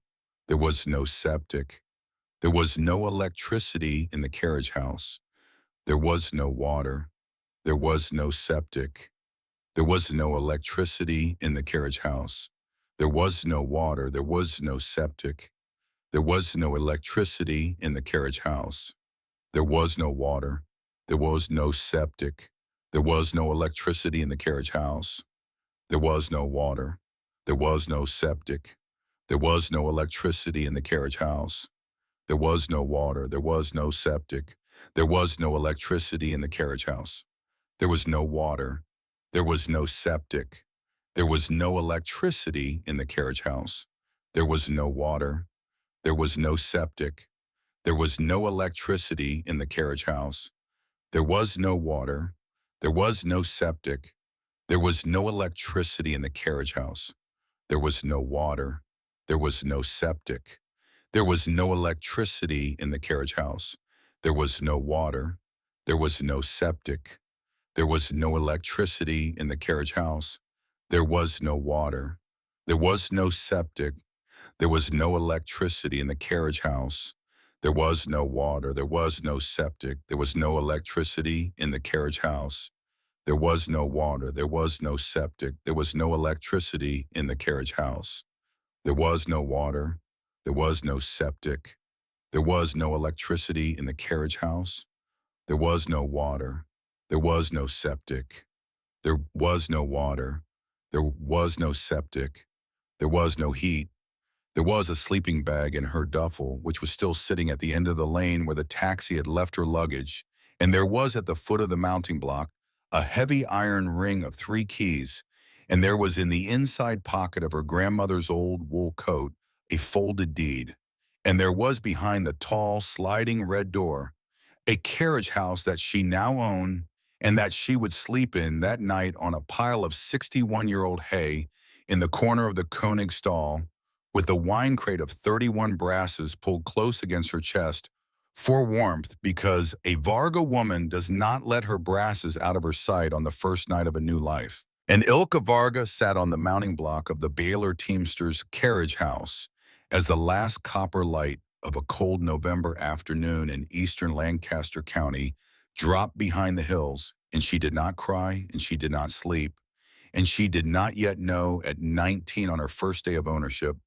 There was no septic. There was no electricity in the carriage house. There was no water. There was no septic. There was no electricity in the carriage house. There was no water. There was no septic. There was no electricity in the carriage house. There was no water. There was no septic. There was no electricity in the carriage house. There was no water. There was no septic. There was no electricity in the carriage house. There was no water. There was no septic. There was no electricity in the carriage house. There was no water. There was no septic. There was no electricity in the carriage house. There was no water. There was no septic. There was no electricity in the carriage house. There was no water. There was no septic. There was no electricity in the carriage house. There was no water. There was no septic. There was no electricity in the carriage house. There was no water. There was no septic. There was no electricity in the carriage house. There was no water. There was no septic. There was no electricity in the carriage house. There was no water. There was no septic. There was no electricity in the carriage house. There was no water. There was no septic. There was no electricity in the carriage house. There was no water. There was no septic. There was no electricity in the carriage house. There was no water. There was no septic. There was no water. There was no septic. There was no heat. There was a sleeping bag in her duffel, which was still sitting at the end of the lane where the taxi had left her luggage, and there was at the foot of the mounting block a heavy iron ring of 3 keys, and there was in the inside pocket of her grandmother's old wool coat a folded deed, and there was behind the tall, sliding red door a carriage house that she now owned and that she would sleep in that night on a pile of 61-year-old hay in the corner of the Koenig stall, with the wine crate of 31 brasses pulled close against her chest for warmth, because a Varga woman does not let her brasses out of her sight on the first night of a new life. And Ilka Varga sat on the mounting block of the Baylor Teamsters' carriage house as the last copper light of a cold November afternoon in eastern Lancaster County dropped behind the hills, and she did not cry, and she did not sleep, and she did not yet know at 19 on her first day of ownership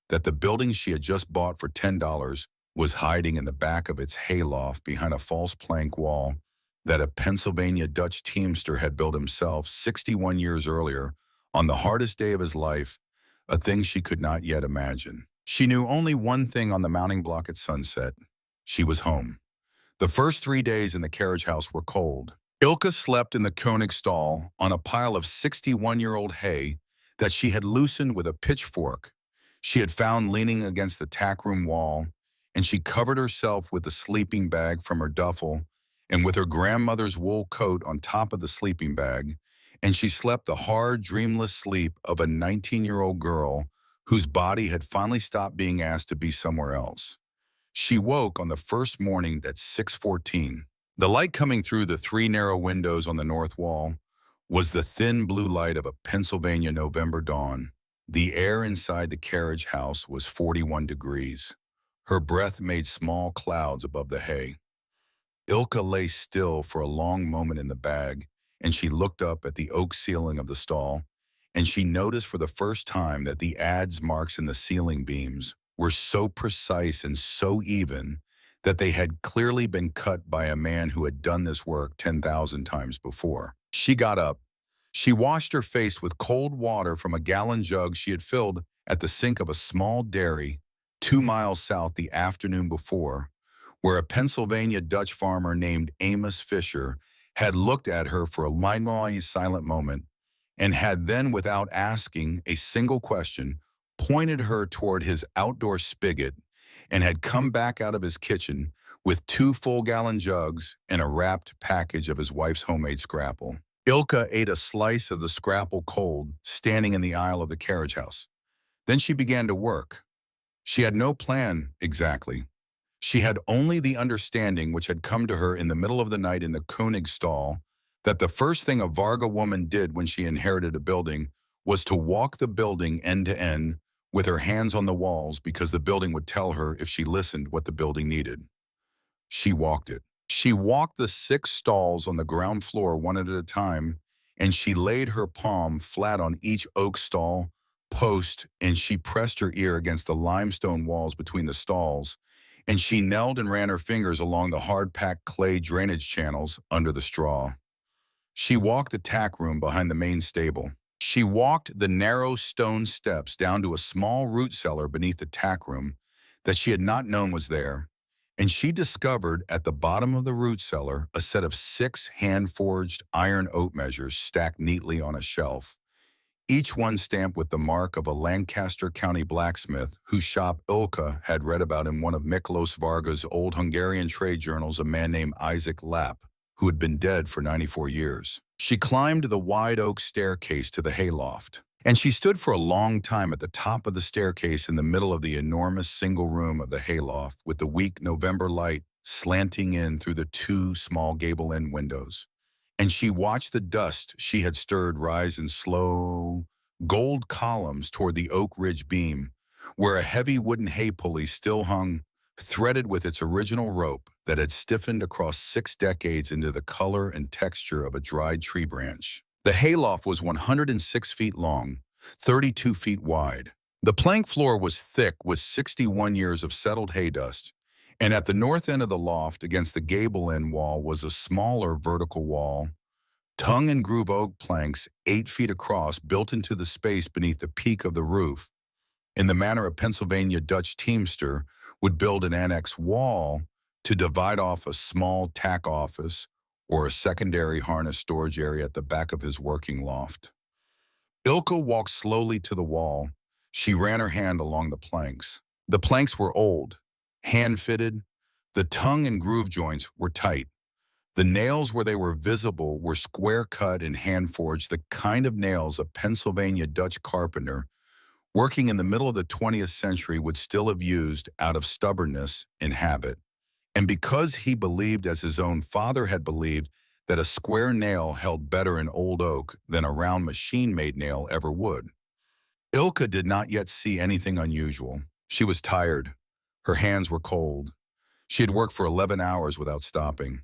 that the building she had just bought for $10 was hiding in the back of its hayloft behind a false plank wall that a Pennsylvania Dutch teamster had built himself 61 years earlier on the hardest day of his life, a thing she could not yet imagine. She knew only one thing on the mounting block at sunset. She was home. The first 3 days in the carriage house were cold. Ilka slept in the Koenig stall on a pile of 61-year-old hay that she had loosened with a pitchfork she had found leaning against the tackroom wall, and she covered herself with the sleeping bag from her duffel and with her grandmother's wool coat on top of the sleeping bag, and she slept the hard, dreamless sleep of a 19-year-old girl whose body had finally stopped being asked to be somewhere else. She woke on the first morning at 6:14. The light coming through the 3 narrow windows on the north wall was the thin blue light of a Pennsylvania November dawn. The air inside the carriage house was 41 degrees. Her breath made small clouds above the hay. Ilka lay still for a long moment in the bag, and she looked up at the oak ceiling of the stall, and she noticed for the first time that the adze marks in the ceiling beams were so precise and so even that they had clearly been cut by a man who had done this work 10,000 times before. She got up. She washed her face with cold water from a gallon jug she had filled at the sink of a small dairy 2 miles south the afternoon before, where a Pennsylvania Dutch farmer named Amos Fisher had looked at her for a long, silent moment and had then, without asking a single question, pointed her toward his outdoor spigot and had come back out of his kitchen with 2 full-gallon jugs and a wrapped package of his wife's homemade scrapple. Ilka ate a slice of the scrapple cold, standing in the aisle of the carriage house. Then she began to work. She had no plan, exactly. She had only the understanding, which had come to her in the middle of the night in the Koenig stall, that the first thing a Varga woman did when she inherited a building was to walk the building end to end with her hands on the walls, because the building would tell her, if she listened, what the building needed. She walked it. She walked the 6 stalls on the ground floor one at a time, and she laid her palm flat on each oak stall post, and she pressed her ear against the limestone walls between the stalls, and she knelt and ran her fingers along the hard-packed clay drainage channels under the straw. She walked the tack room behind the main stable. She walked the narrow stone steps down to a small root cellar beneath the tack room that she had not known was there, and she discovered at the bottom of the root cellar a set of 6 hand-forged iron oat measures stacked neatly on a shelf, each one stamped with the mark of a Lancaster County blacksmith whose shop Ilka had read about in one of Miklos Varga's old Hungarian trade journals, a man named Isaac Lapp, who had been dead for 94 years. She climbed the wide oak staircase to the hayloft, and she stood for a long time at the top of the staircase in the middle of the enormous single room of the hayloft, with the weak November light slanting in through the 2 small gable-end windows. And she watched the dust she had stirred rise in slow, gold columns toward the Oak Ridge beam, where a heavy wooden hay pulley still hung, threaded with its original rope that had stiffened across 6 decades into the color and texture of a dried tree branch. The hayloft was 106 feet long, 32 feet wide. The plank floor was thick with 61 years of settled hay dust, and at the north end of the loft, against the gable-end wall, was a smaller vertical wall, tongue and groove oak planks 8 feet across, built into the space beneath the peak of the roof, in the manner a Pennsylvania Dutch teamster would build an annex wall to divide off a small tack office or a secondary harness storage area at the back of his working loft. Ilka walked slowly to the wall. She ran her hand along the planks. The planks were old, hand-fitted. The tongue and groove joints were tight. The nails where they were visible were square-cut and hand-forged, the kind of nails a Pennsylvania Dutch carpenter working in the middle of the 20th century would still have used out of stubbornness and habit. And because he believed, as his own father had believed, that a square nail held better in old oak than a round machine-made nail ever would. Ilka did not yet see anything unusual. She was tired. Her hands were cold. She had worked for 11 hours without stopping.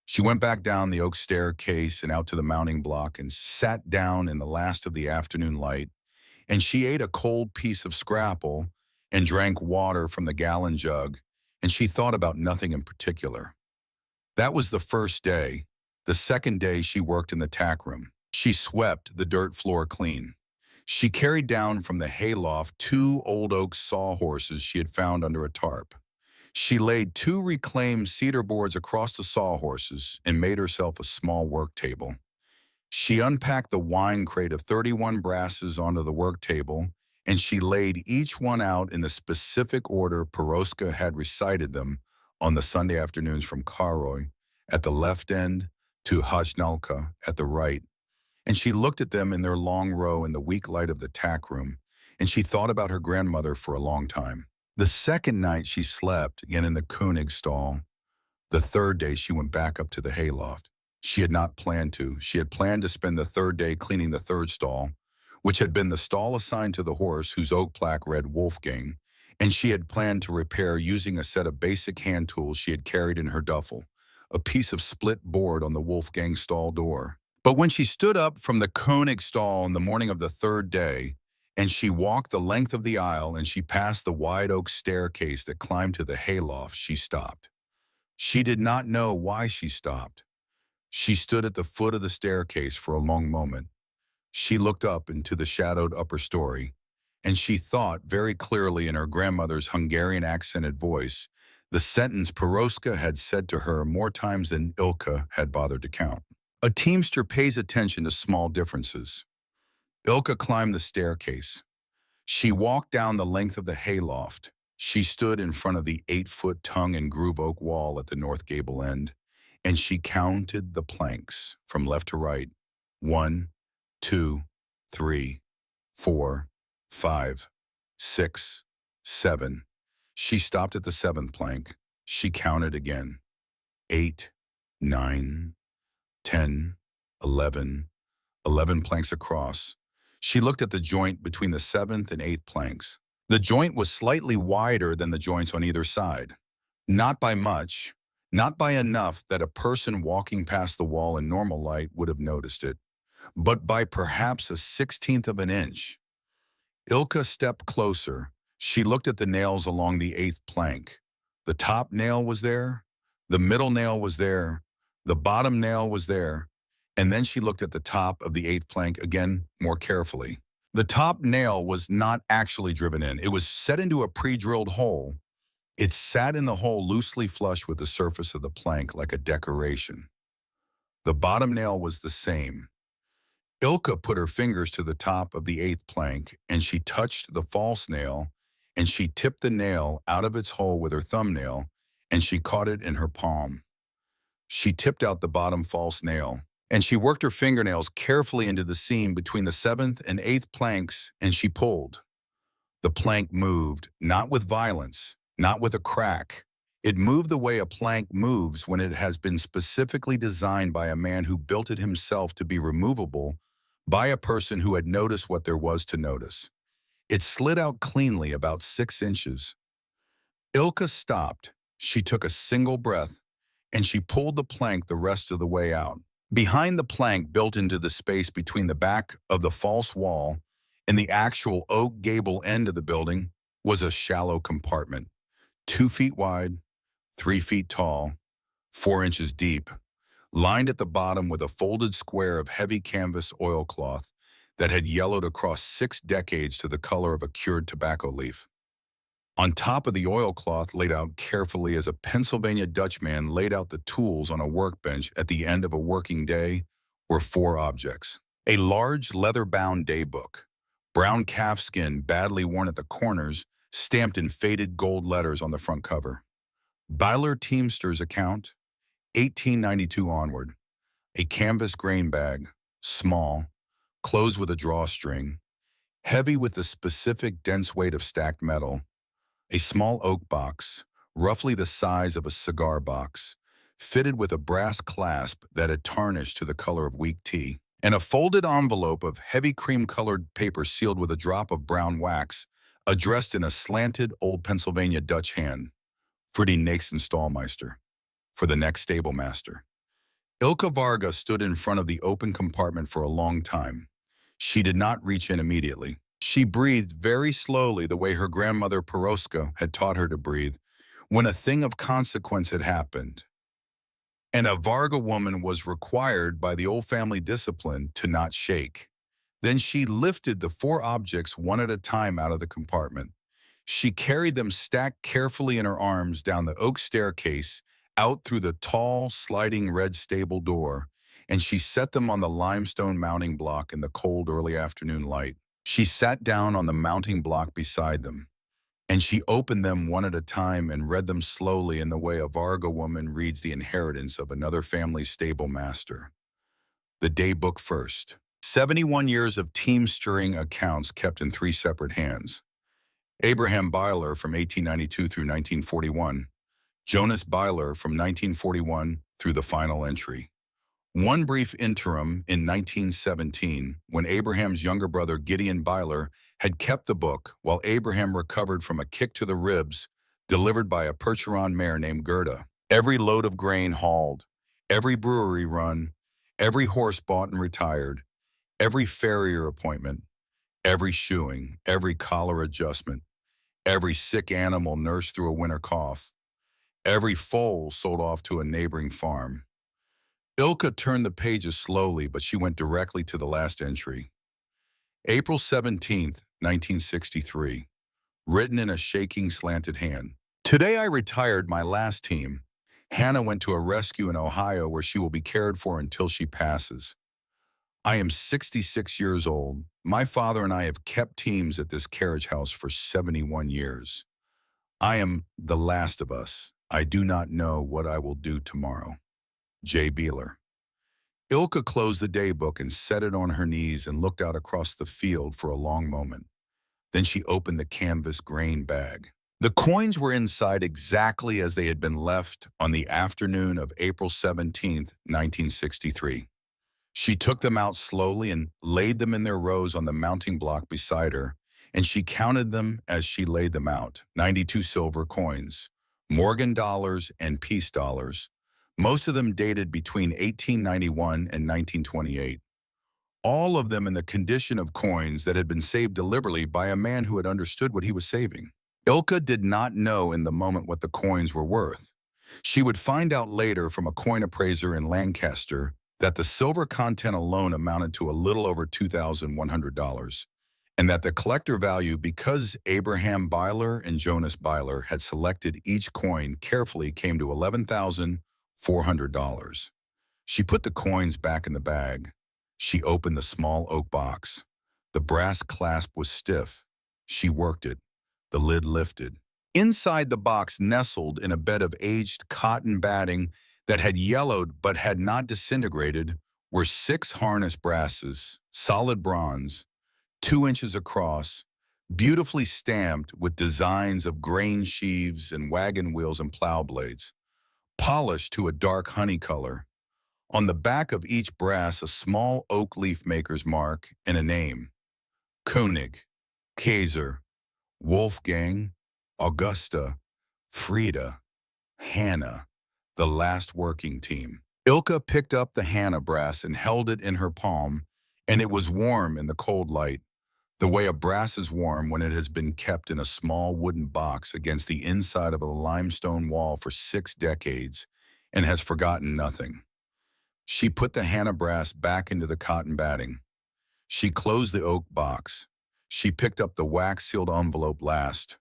She went back down the oak staircase and out to the mounting block and sat down in the last of the afternoon light, and she ate a cold piece of scrapple and drank water from the gallon jug, and she thought about nothing in particular. That was the first day. The second day she worked in the tack room. She swept the dirt floor clean. She carried down from the hayloft 2 old oak sawhorses she had found under a tarp. She laid 2 reclaimed cedar boards across the sawhorses and made herself a small work table. She unpacked the wine crate of 31 brasses onto the work table, and she laid each one out in the specific order Peroska had recited them on the Sunday afternoons, from Karoy at the left end to Hajnalka at the right. And she looked at them in their long row in the weak light of the tack room, and she thought about her grandmother for a long time. The second night she slept, again in the Koenig stall. The third day she went back up to the hayloft. She had not planned to. She had planned to spend the third day cleaning the third stall, which had been the stall assigned to the horse whose oak plaque read Wolfgang, and she had planned to repair using a set of basic hand tools she had carried in her duffel, a piece of split board on the Wolfgang stall door. But when she stood up from the Koenig stall in the morning of the third day, and she walked the length of the aisle and she passed the wide oak staircase that climbed to the hayloft, she stopped. She did not know why she stopped. She stood at the foot of the staircase for a long moment. She looked up into the shadowed upper story, and she thought very clearly in her grandmother's Hungarian accented voice the sentence Peroska had said to her more times than Ilka had bothered to count. A teamster pays attention to small differences. Ilka climbed the staircase. She walked down the length of the hayloft. She stood in front of the 8-foot tongue and groove oak wall at the north gable end, and she counted the planks from left to right. 1, 2, 3, 4, 5, 6, 7. She stopped at the 7th plank. She counted again. 8, 9, 10, 11, 11 planks across. She looked at the joint between the 7th and 8th planks. The joint was slightly wider than the joints on either side. Not by much, not by enough that a person walking past the wall in normal light would have noticed it, but by perhaps a 16th of an inch. Ilka stepped closer. She looked at the nails along the 8th plank. The top nail was there, the middle nail was there, the bottom nail was there, and then she looked at the top of the 8th plank again more carefully. The top nail was not actually driven in. It was set into a pre-drilled hole. It sat in the hole loosely flush with the surface of the plank like a decoration. The bottom nail was the same. Ilka put her fingers to the top of the 8th plank, and she touched the false nail, and she tipped the nail out of its hole with her thumbnail, and she caught it in her palm. She tipped out the bottom false nail, and she worked her fingernails carefully into the seam between the 7th and 8th planks, and she pulled. The plank moved, not with violence, not with a crack. It moved the way a plank moves when it has been specifically designed by a man who built it himself to be removable by a person who had noticed what there was to notice. It slid out cleanly about 6 inches. Ilka stopped. She took a single breath, and she pulled the plank the rest of the way out. Behind the plank, built into the space between the back of the false wall and the actual oak gable end of the building, was a shallow compartment, 2 feet wide, 3 feet tall, 4 inches deep, lined at the bottom with a folded square of heavy canvas oilcloth that had yellowed across 6 decades to the color of a cured tobacco leaf. On top of the oilcloth, laid out carefully as a Pennsylvania Dutchman laid out the tools on a workbench at the end of a working day, were 4 objects. A large leather-bound daybook, brown calfskin badly worn at the corners, stamped in faded gold letters on the front cover. Byler Teamster's account, 1892 onward. A canvas grain bag, small, closed with a drawstring, heavy with the specific dense weight of stacked metal. A small oak box, roughly the size of a cigar box, fitted with a brass clasp that had tarnished to the color of weak tea, and a folded envelope of heavy cream-colored paper sealed with a drop of brown wax, addressed in a slanted old Pennsylvania Dutch hand, for die nächsten Stallmeister, for the next stable master. Ilka Varga stood in front of the open compartment for a long time. She did not reach in immediately. She breathed very slowly the way her grandmother Peroska had taught her to breathe when a thing of consequence had happened. And a Varga woman was required by the old family discipline to not shake. Then she lifted the 4 objects one at a time out of the compartment. She carried them stacked carefully in her arms down the oak staircase, out through the tall, sliding red stable door, and she set them on the limestone mounting block in the cold early afternoon light. She sat down on the mounting block beside them, and she opened them one at a time and read them slowly in the way a Varga woman reads the inheritance of another family's stable master. The daybook first. 71 years of team-stirring accounts kept in 3 separate hands. Abraham Byler from 1892 through 1941. Jonas Byler from 1941 through the final entry. One brief interim in 1917, when Abraham's younger brother Gideon Byler had kept the book while Abraham recovered from a kick to the ribs delivered by a Percheron mare named Gerda. Every load of grain hauled, every brewery run, every horse bought and retired, every farrier appointment, every shoeing, every collar adjustment, every sick animal nursed through a winter cough, every foal sold off to a neighboring farm. Ilka turned the pages slowly, but she went directly to the last entry. April 17th, 1963. Written in a shaking, slanted hand. Today I retired my last team. Hannah went to a rescue in Ohio where she will be cared for until she passes. I am 66 years old. My father and I have kept teams at this carriage house for 71 years. I am the last of us. I do not know what I will do tomorrow. J. Beeler. Ilka closed the daybook and set it on her knees and looked out across the field for a long moment. Then she opened the canvas grain bag. The coins were inside exactly as they had been left on the afternoon of April 17th, 1963. She took them out slowly and laid them in their rows on the mounting block beside her, and she counted them as she laid them out. 92 silver coins, Morgan dollars and peace dollars, most of them dated between 1891 and 1928. All of them in the condition of coins that had been saved deliberately by a man who had understood what he was saving. Ilka did not know in the moment what the coins were worth. She would find out later from a coin appraiser in Lancaster that the silver content alone amounted to a little over $2,100, and that the collector value, because Abraham Byler and Jonas Byler had selected each coin carefully, came to $11,400. She put the coins back in the bag. She opened the small oak box. The brass clasp was stiff. She worked it. The lid lifted. Inside the box, nestled in a bed of aged cotton batting that had yellowed but had not disintegrated, were 6 harness brasses, solid bronze, 2 inches across, beautifully stamped with designs of grain sheaves and wagon wheels and plow blades, polished to a dark honey color. On the back of each brass, a small oak leaf maker's mark and a name: Koenig, Kaiser, Wolfgang, Augusta, Frida, Hannah, the last working team. Ilka picked up the Hannah brass and held it in her palm, and it was warm in the cold light, the way a brass is warm when it has been kept in a small wooden box against the inside of a limestone wall for 6 decades and has forgotten nothing. She put the Hannah brass back into the cotton batting. She closed the oak box. She picked up the wax-sealed envelope last.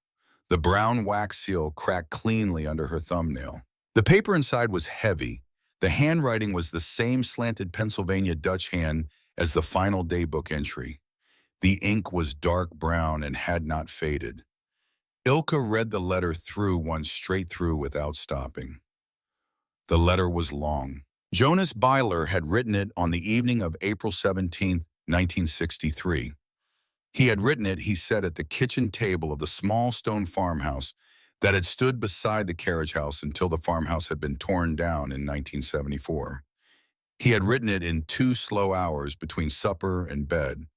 The brown wax seal cracked cleanly under her thumbnail. The paper inside was heavy. The handwriting was the same slanted Pennsylvania Dutch hand as the final daybook entry. The ink was dark brown and had not faded. Ilka read the letter through once straight through without stopping. The letter was long. Jonas Byler had written it on the evening of April 17th, 1963. He had written it, he said, at the kitchen table of the small stone farmhouse that had stood beside the carriage house until the farmhouse had been torn down in 1974. He had written it in 2 slow hours between supper and bed.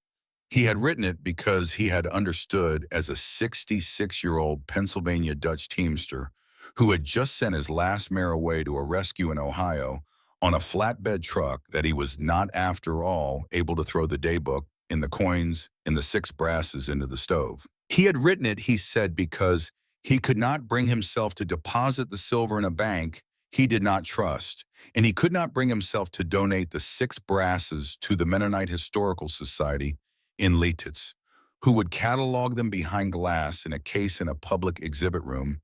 He had written it because he had understood, as a 66-year-old Pennsylvania Dutch teamster who had just sent his last mare away to a rescue in Ohio on a flatbed truck, that he was not, after all, able to throw the daybook and the coins and the 6 brasses into the stove. He had written it, he said, because he could not bring himself to deposit the silver in a bank he did not trust, and he could not bring himself to donate the 6 brasses to the Mennonite Historical Society in Lititz, who would catalog them behind glass in a case in a public exhibit room,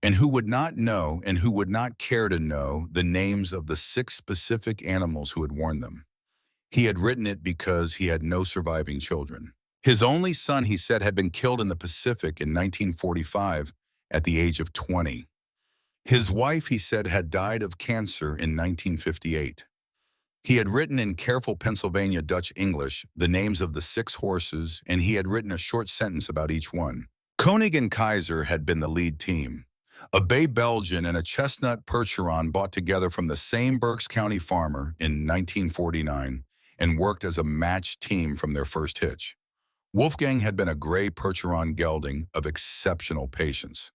and who would not know and who would not care to know the names of the 6 specific animals who had worn them. He had written it because he had no surviving children. His only son, he said, had been killed in the Pacific in 1945 at the age of 20. His wife, he said, had died of cancer in 1958. He had written in careful Pennsylvania Dutch English the names of the 6 horses, and he had written a short sentence about each one. Koenig and Kaiser had been the lead team. A Bay Belgian and a chestnut Percheron bought together from the same Berks County farmer in 1949 and worked as a matched team from their first hitch. Wolfgang had been a gray Percheron gelding of exceptional patience.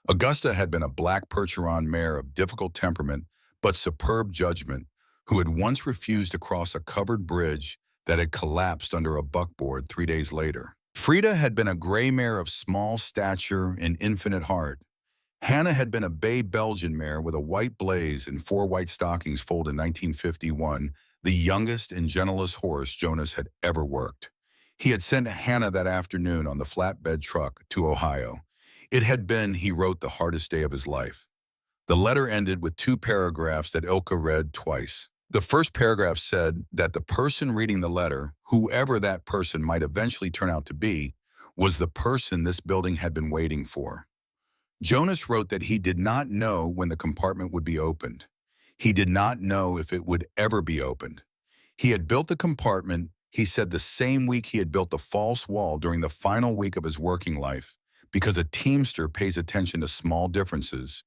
Augusta had been a black Percheron mare of difficult temperament but superb judgment, who had once refused to cross a covered bridge that had collapsed under a buckboard 3 days later. Frida had been a gray mare of small stature and infinite heart. Hannah had been a bay Belgian mare with a white blaze and 4 white stockings foaled in 1951, the youngest and gentlest horse Jonas had ever worked. He had sent Hannah that afternoon on the flatbed truck to Ohio. It had been, he wrote, the hardest day of his life. The letter ended with two paragraphs that Ilka read twice. The first paragraph said that the person reading the letter, whoever that person might eventually turn out to be, was the person this building had been waiting for. Jonas wrote that he did not know when the compartment would be opened. He did not know if it would ever be opened. He had built the compartment, he said, the same week he had built the false wall during the final week of his working life, because a teamster pays attention to small differences,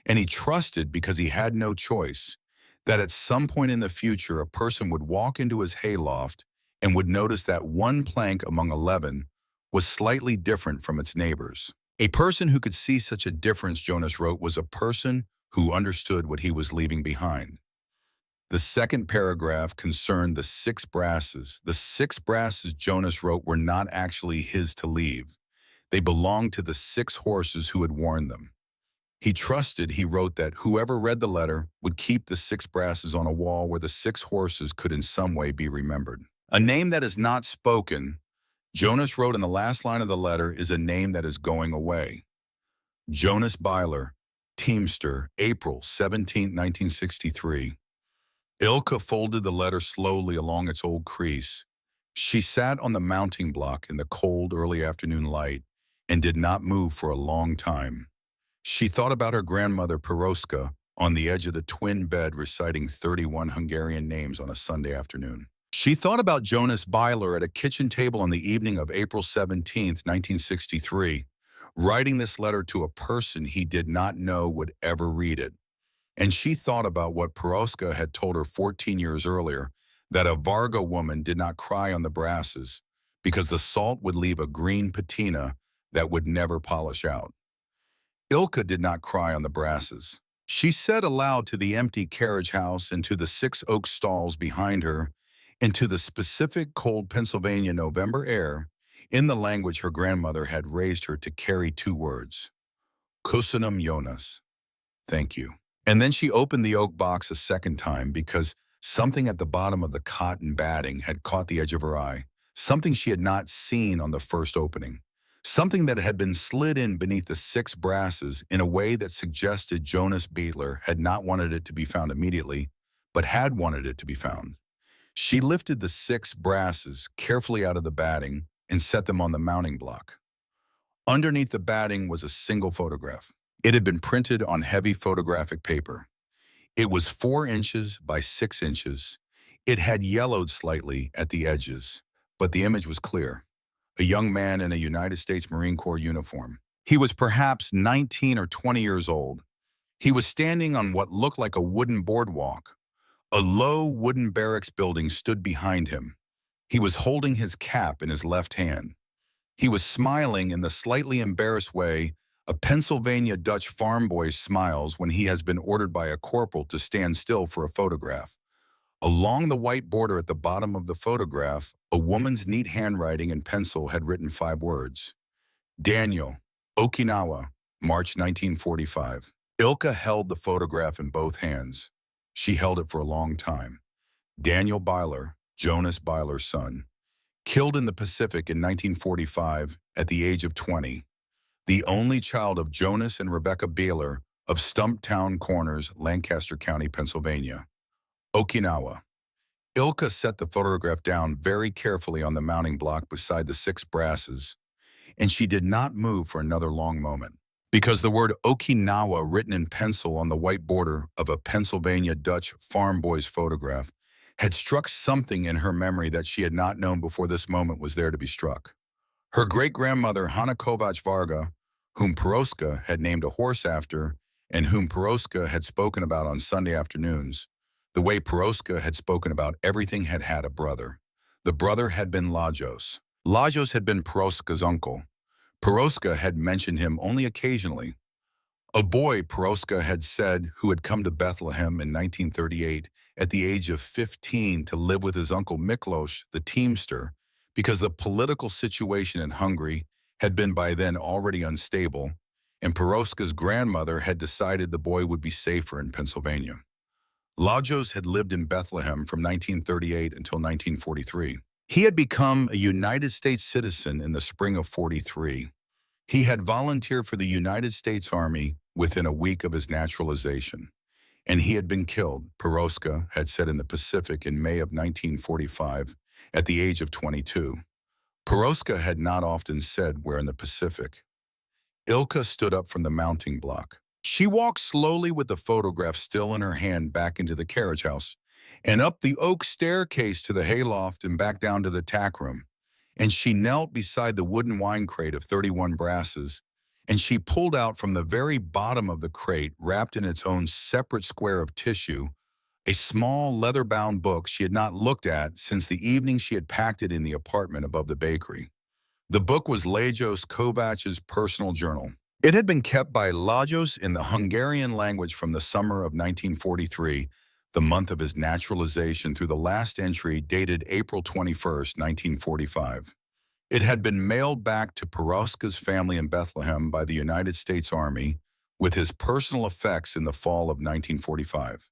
and he trusted, because he had no choice, that at some point in the future a person would walk into his hayloft and would notice that one plank among 11 was slightly different from its neighbors. A person who could see such a difference, Jonas wrote, was a person who understood what he was leaving behind. The second paragraph concerned the six brasses. The six brasses, Jonas wrote, were not actually his to leave. They belonged to the six horses who had worn them. He trusted, he wrote, that whoever read the letter would keep the six brasses on a wall where the six horses could in some way be remembered. A name that is not spoken, Jonas wrote in the last line of the letter, is a name that is going away. Jonas Byler, Teamster, April 17, 1963. Ilka folded the letter slowly along its old crease. She sat on the mounting block in the cold early afternoon light and did not move for a long time. She thought about her grandmother Peroska on the edge of the twin bed reciting 31 Hungarian names on a Sunday afternoon. She thought about Jonas Byler at a kitchen table on the evening of April 17, 1963, writing this letter to a person he did not know would ever read it. And she thought about what Peroska had told her 14 years earlier, that a Varga woman did not cry on the brasses because the salt would leave a green patina that would never polish out. Ilka did not cry on the brasses. She said aloud to the empty carriage house and to the 6 oak stalls behind her, and to the specific cold Pennsylvania November air, in the language her grandmother had raised her to carry 2 words: Kusanum Jonas, thank you. And then she opened the oak box a second time because something at the bottom of the cotton batting had caught the edge of her eye, something she had not seen on the first opening, something that had been slid in beneath the 6 brasses in a way that suggested Jonas Beetler had not wanted it to be found immediately, but had wanted it to be found. She lifted the 6 brasses carefully out of the batting and set them on the mounting block. Underneath the batting was a single photograph. It had been printed on heavy photographic paper. It was 4 inches by 6 inches. It had yellowed slightly at the edges, but the image was clear. A young man in a United States Marine Corps uniform. He was perhaps 19 or 20 years old. He was standing on what looked like a wooden boardwalk. A low wooden barracks building stood behind him. He was holding his cap in his left hand. He was smiling in the slightly embarrassed way a Pennsylvania Dutch farm boy smiles when he has been ordered by a corporal to stand still for a photograph. Along the white border at the bottom of the photograph, a woman's neat handwriting in pencil had written 5 words. Daniel, Okinawa, March 1945. Ilka held the photograph in both hands. She held it for a long time. Daniel Byler, Jonas Byler's son, killed in the Pacific in 1945 at the age of 20, the only child of Jonas and Rebecca Beeler of Stumptown Corners, Lancaster County, Pennsylvania. Okinawa. Ilka set the photograph down very carefully on the mounting block beside the 6 brasses, and she did not move for another long moment, because the word Okinawa written in pencil on the white border of a Pennsylvania Dutch farm boy's photograph had struck something in her memory that she had not known before this moment was there to be struck. Her great-grandmother Hanna Kovac Varga, whom Peroska had named a horse after and whom Peroska had spoken about on Sunday afternoons, the way Peroska had spoken about everything, had had a brother. The brother had been Lajos. Lajos had been Peroska's uncle. Peroska had mentioned him only occasionally. A boy, Peroska had said, who had come to Bethlehem in 1938 at the age of 15 to live with his uncle Miklos, the teamster, because the political situation in Hungary had been by then already unstable, and Peroska's grandmother had decided the boy would be safer in Pennsylvania. Lajos had lived in Bethlehem from 1938 until 1943. He had become a United States citizen in the spring of 43. He had volunteered for the United States Army within a week of his naturalization, and he had been killed, Peroska had said, in the Pacific in May of 1945 at the age of 22. Peroska had not often said where in the Pacific. Ilka stood up from the mounting block. She walked slowly with the photograph still in her hand back into the carriage house and up the oak staircase to the hayloft and back down to the tack room. And she knelt beside the wooden wine crate of 31 brasses, and she pulled out from the very bottom of the crate, wrapped in its own separate square of tissue, a small leather-bound book she had not looked at since the evening she had packed it in the apartment above the bakery. The book was Lajos Kovac's personal journal. It had been kept by Lajos in the Hungarian language from the summer of 1943, the month of his naturalization, through the last entry dated April 21, 1945. It had been mailed back to Peroska's family in Bethlehem by the United States Army with his personal effects in the fall of 1945.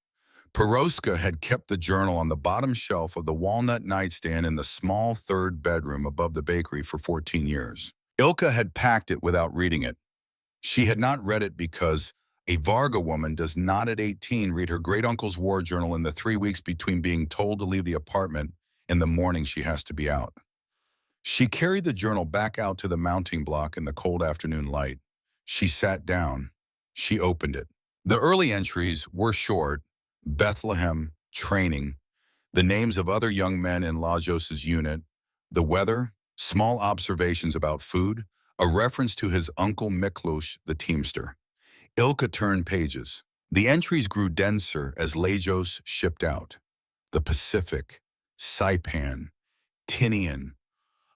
Peroska had kept the journal on the bottom shelf of the walnut nightstand in the small third bedroom above the bakery for 14 years. Ilka had packed it without reading it. She had not read it because a Varga woman does not at 18 read her great-uncle's war journal in the 3 weeks between being told to leave the apartment and the morning she has to be out. She carried the journal back out to the mounting block in the cold afternoon light. She sat down. She opened it. The early entries were short: Bethlehem, training, the names of other young men in Lajos's unit, the weather, small observations about food, a reference to his uncle Miklos, the teamster. Ilka turned pages. The entries grew denser as Lajos shipped out. The Pacific, Saipan, Tinian,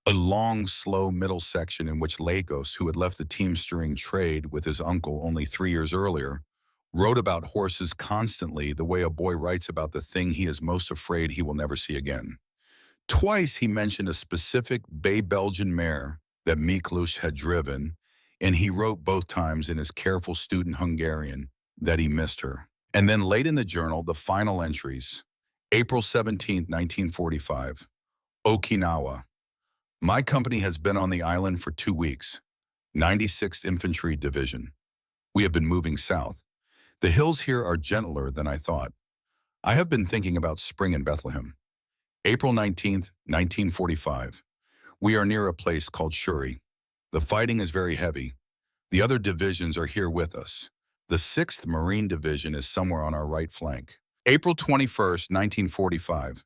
a long, slow middle section in which Lagos, who had left the teamstering trade with his uncle only 3 years earlier, wrote about horses constantly the way a boy writes about the thing he is most afraid he will never see again. Twice he mentioned a specific Bay Belgian mare that Miklos had driven, and he wrote both times in his careful student Hungarian that he missed her. And then late in the journal, the final entries. April 17, 1945. Okinawa. My company has been on the island for 2 weeks. 96th Infantry Division. We have been moving south. The hills here are gentler than I thought. I have been thinking about spring in Bethlehem. April 19th, 1945. We are near a place called Shuri. The fighting is very heavy. The other divisions are here with us. The 6th Marine Division is somewhere on our right flank. April 21st, 1945.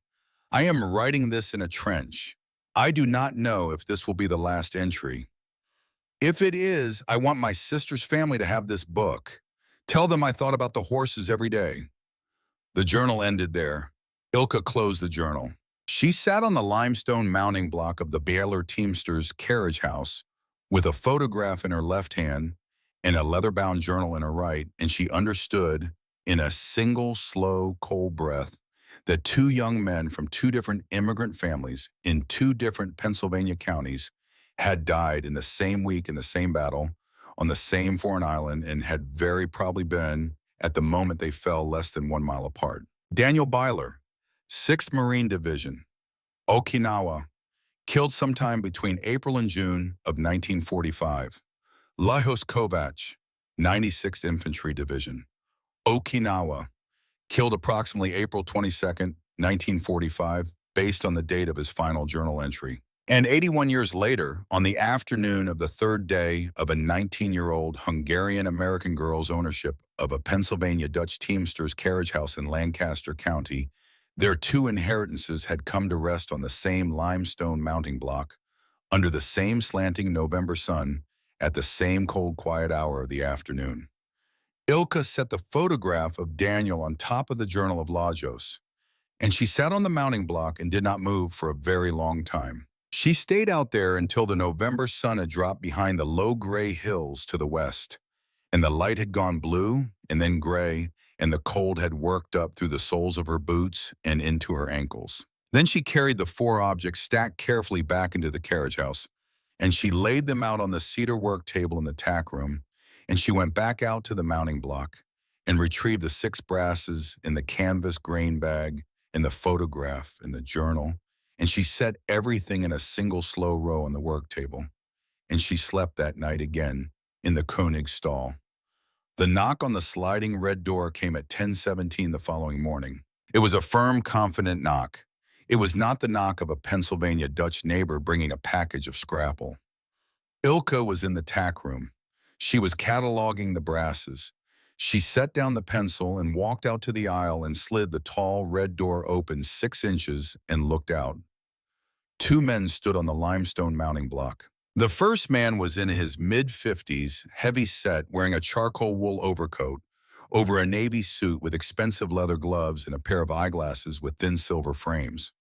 I am writing this in a trench. I do not know if this will be the last entry. If it is, I want my sister's family to have this book. Tell them I thought about the horses every day. The journal ended there. Ilka closed the journal. She sat on the limestone mounting block of the Baylor Teamsters' carriage house with a photograph in her left hand and a leather-bound journal in her right, and she understood in a single, slow, cold breath that 2 young men from 2 different immigrant families in 2 different Pennsylvania counties had died in the same week in the same battle on the same foreign island and had very probably been, at the moment they fell, less than 1 mile apart. Daniel Byler, 6th Marine Division, Okinawa, killed sometime between April and June of 1945. Lajos Kovac, 96th Infantry Division, Okinawa, killed approximately April 22nd, 1945, based on the date of his final journal entry. And 81 years later, on the afternoon of the 3rd day of a 19-year-old Hungarian-American girl's ownership of a Pennsylvania Dutch Teamsters carriage house in Lancaster County, their 2 inheritances had come to rest on the same limestone mounting block, under the same slanting November sun, at the same cold, quiet hour of the afternoon. Ilka set the photograph of Daniel on top of the journal of Lajos, and she sat on the mounting block and did not move for a very long time. She stayed out there until the November sun had dropped behind the low gray hills to the west, and the light had gone blue and then gray, and the cold had worked up through the soles of her boots and into her ankles. Then she carried the 4 objects stacked carefully back into the carriage house, and she laid them out on the cedar work table in the tack room, and she went back out to the mounting block and retrieved the 6 brasses in the canvas grain bag and the photograph in the journal, and she set everything in a single slow row on the work table. And she slept that night again in the Koenig stall. The knock on the sliding red door came at 10:17 the following morning. It was a firm, confident knock. It was not the knock of a Pennsylvania Dutch neighbor bringing a package of scrapple. Ilka was in the tack room. She was cataloging the brasses. She set down the pencil and walked out to the aisle and slid the tall red door open 6 inches and looked out. Two men stood on the limestone mounting block. The first man was in his mid-50s, heavy set, wearing a charcoal wool overcoat over a navy suit with expensive leather gloves and a pair of eyeglasses with thin silver frames.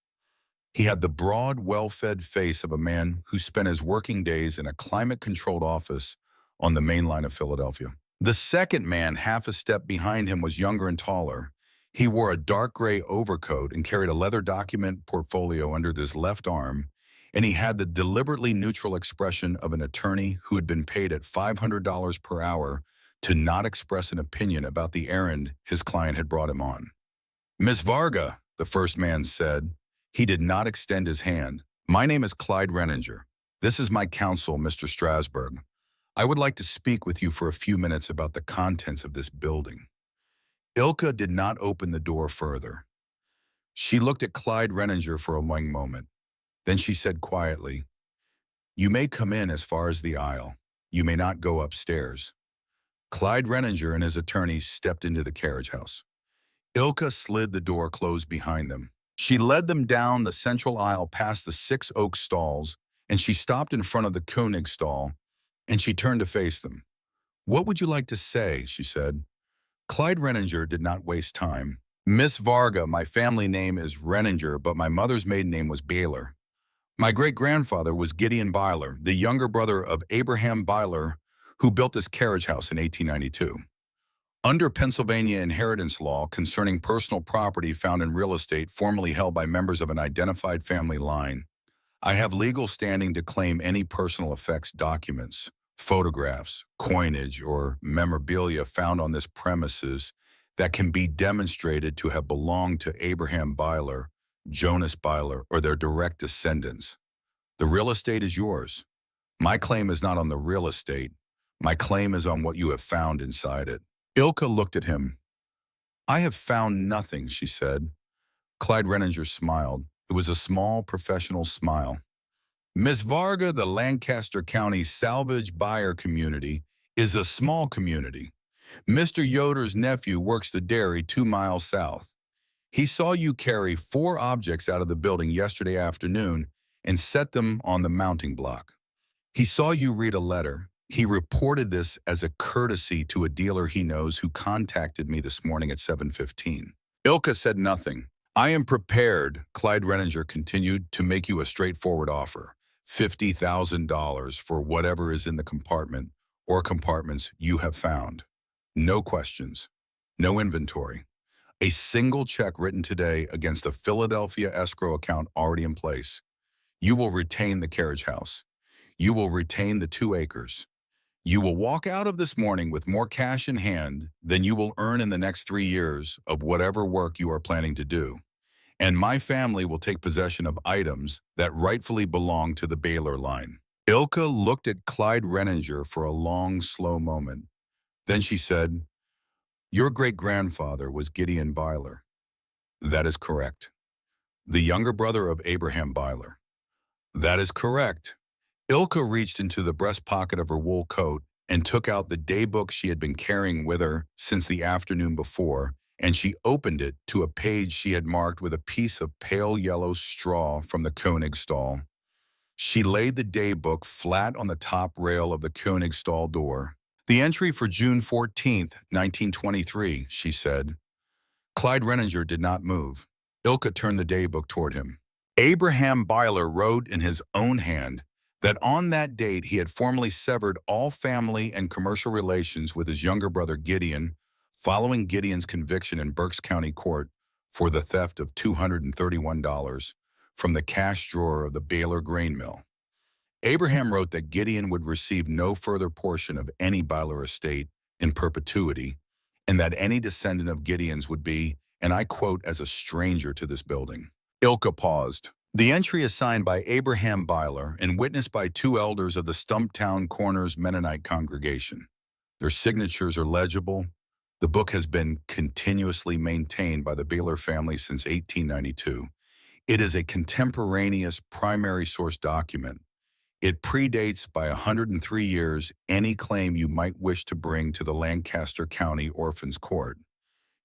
He had the broad, well-fed face of a man who spent his working days in a climate-controlled office on the main line of Philadelphia. The second man, half a step behind him, was younger and taller. He wore a dark gray overcoat and carried a leather document portfolio under his left arm, and he had the deliberately neutral expression of an attorney who had been paid at $500 per hour to not express an opinion about the errand his client had brought him on. "Miss Varga," the first man said. He did not extend his hand. "My name is Clyde Renninger. This is my counsel, Mr. Strasberg. I would like to speak with you for a few minutes about the contents of this building." Ilka did not open the door further. She looked at Clyde Renninger for a long moment. Then she said quietly, "You may come in as far as the aisle. You may not go upstairs." Clyde Renninger and his attorney stepped into the carriage house. Ilka slid the door closed behind them. She led them down the central aisle past the 6 oak stalls, and she stopped in front of the Koenig stall, and she turned to face them. "What would you like to say?" she said. Clyde Renninger did not waste time. "Miss Varga, my family name is Renninger, but my mother's maiden name was Baylor. My great-grandfather was Gideon Byler, the younger brother of Abraham Byler, who built this carriage house in 1892. Under Pennsylvania inheritance law concerning personal property found in real estate formerly held by members of an identified family line, I have legal standing to claim any personal effects documents, photographs, coinage, or memorabilia found on this premises that can be demonstrated to have belonged to Abraham Byler, Jonas Byler, or their direct descendants. The real estate is yours. My claim is not on the real estate. My claim is on what you have found inside it." Ilka looked at him. "I have found nothing," she said. Clyde Renninger smiled. It was a small, professional smile. "Miss Varga, the Lancaster County salvage buyer community is a small community. Mr. Yoder's nephew works the dairy 2 miles south. He saw you carry 4 objects out of the building yesterday afternoon and set them on the mounting block. He saw you read a letter. He reported this as a courtesy to a dealer he knows who contacted me this morning at 7:15. Ilka said nothing. "I am prepared," Clyde Renninger continued, "to make you a straightforward offer. $50,000 for whatever is in the compartment or compartments you have found. No questions. No inventory. A single check written today against a Philadelphia escrow account already in place. You will retain the carriage house. You will retain the 2 acres. You will walk out of this morning with more cash in hand than you will earn in the next 3 years of whatever work you are planning to do. And my family will take possession of items that rightfully belong to the Baylor line." Ilka looked at Clyde Renninger for a long, slow moment. Then she said, "Your great-grandfather was Gideon Byler." "That is correct." "The younger brother of Abraham Byler." "That is correct." Ilka reached into the breast pocket of her wool coat and took out the daybook she had been carrying with her since the afternoon before, and she opened it to a page she had marked with a piece of pale yellow straw from the Koenig stall. She laid the daybook flat on the top rail of the Koenig stall door. "The entry for June 14th, 1923, she said. Clyde Renninger did not move. Ilka turned the daybook toward him. Abraham Byler wrote in his own hand that on that date he had formally severed all family and commercial relations with his younger brother Gideon, following Gideon's conviction in Berks County Court for the theft of $231 from the cash drawer of the Baylor grain mill. Abraham wrote that Gideon would receive no further portion of any Byler estate in perpetuity, and that any descendant of Gideon's would be, and I quote, as a stranger to this building. Ilka paused. The entry is signed by Abraham Byler and witnessed by two elders of the Stumptown Corners Mennonite congregation. Their signatures are legible. The book has been continuously maintained by the Baylor family since 1892. It is a contemporaneous primary source document. It predates by 103 years any claim you might wish to bring to the Lancaster County Orphans Court.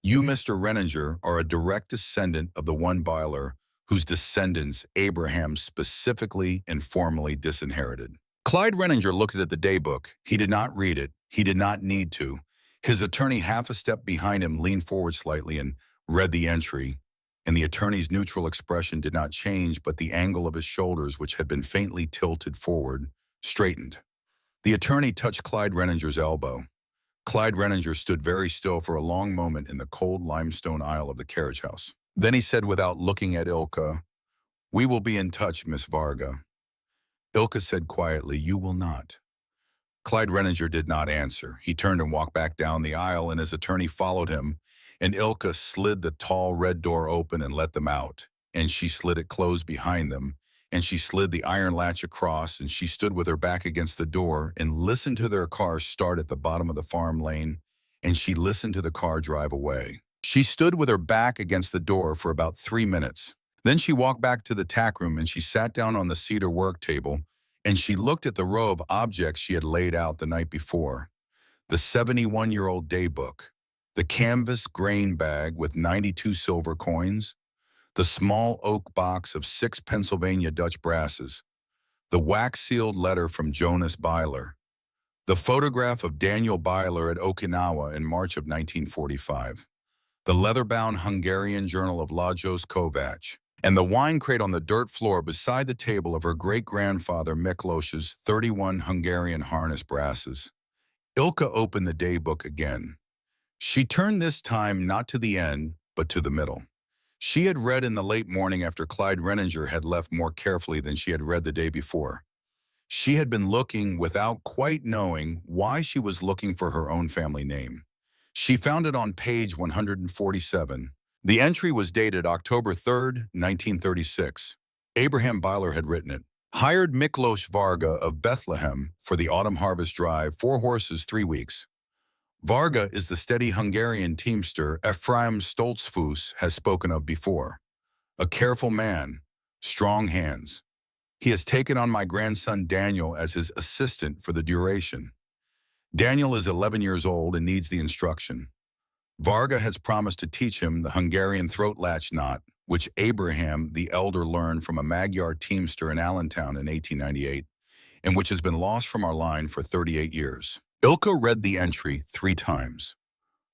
You, Mr. Renninger, are a direct descendant of the one Byler whose descendants Abraham specifically and formally disinherited. Clyde Renninger looked at the daybook. He did not read it. He did not need to. His attorney, half a step behind him, leaned forward slightly and read the entry, and the attorney's neutral expression did not change, but the angle of his shoulders, which had been faintly tilted forward, straightened. The attorney touched Clyde Renninger's elbow. Clyde Renninger stood very still for a long moment in the cold limestone aisle of the carriage house. Then he said without looking at Ilka, "We will be in touch, Miss Varga." Ilka said quietly, "You will not." Clyde Renninger did not answer. He turned and walked back down the aisle, and his attorney followed him, and Ilka slid the tall red door open and let them out, and she slid it closed behind them, and she slid the iron latch across, and she stood with her back against the door and listened to their car start at the bottom of the farm lane, and she listened to the car drive away. She stood with her back against the door for about 3 minutes. Then she walked back to the tack room and she sat down on the cedar work table and she looked at the row of objects she had laid out the night before. The 71-year-old daybook, the canvas grain bag with 92 silver coins, the small oak box of 6 Pennsylvania Dutch brasses, the wax-sealed letter from Jonas Byler, the photograph of Daniel Byler at Okinawa in March of 1945, the leather-bound Hungarian journal of Lajos Kovács, and the wine crate on the dirt floor beside the table of her great-grandfather Miklós's 31 Hungarian harness brasses. Ilka opened the daybook again. She turned this time not to the end, but to the middle. She had read in the late morning after Clyde Renninger had left more carefully than she had read the day before. She had been looking without quite knowing why she was looking for her own family name. She found it on page 147. The entry was dated October 3rd, 1936. Abraham Byler had written it. Hired Miklós Varga of Bethlehem for the autumn harvest drive, 4 horses, 3 weeks. Varga is the steady Hungarian teamster Ephraim Stoltzfus has spoken of before. A careful man, strong hands. He has taken on my grandson Daniel as his assistant for the duration. Daniel is 11 years old and needs the instruction. Varga has promised to teach him the Hungarian throat latch knot, which Abraham the elder learned from a Magyar teamster in Allentown in 1898, and which has been lost from our line for 38 years. Ilka read the entry 3 times.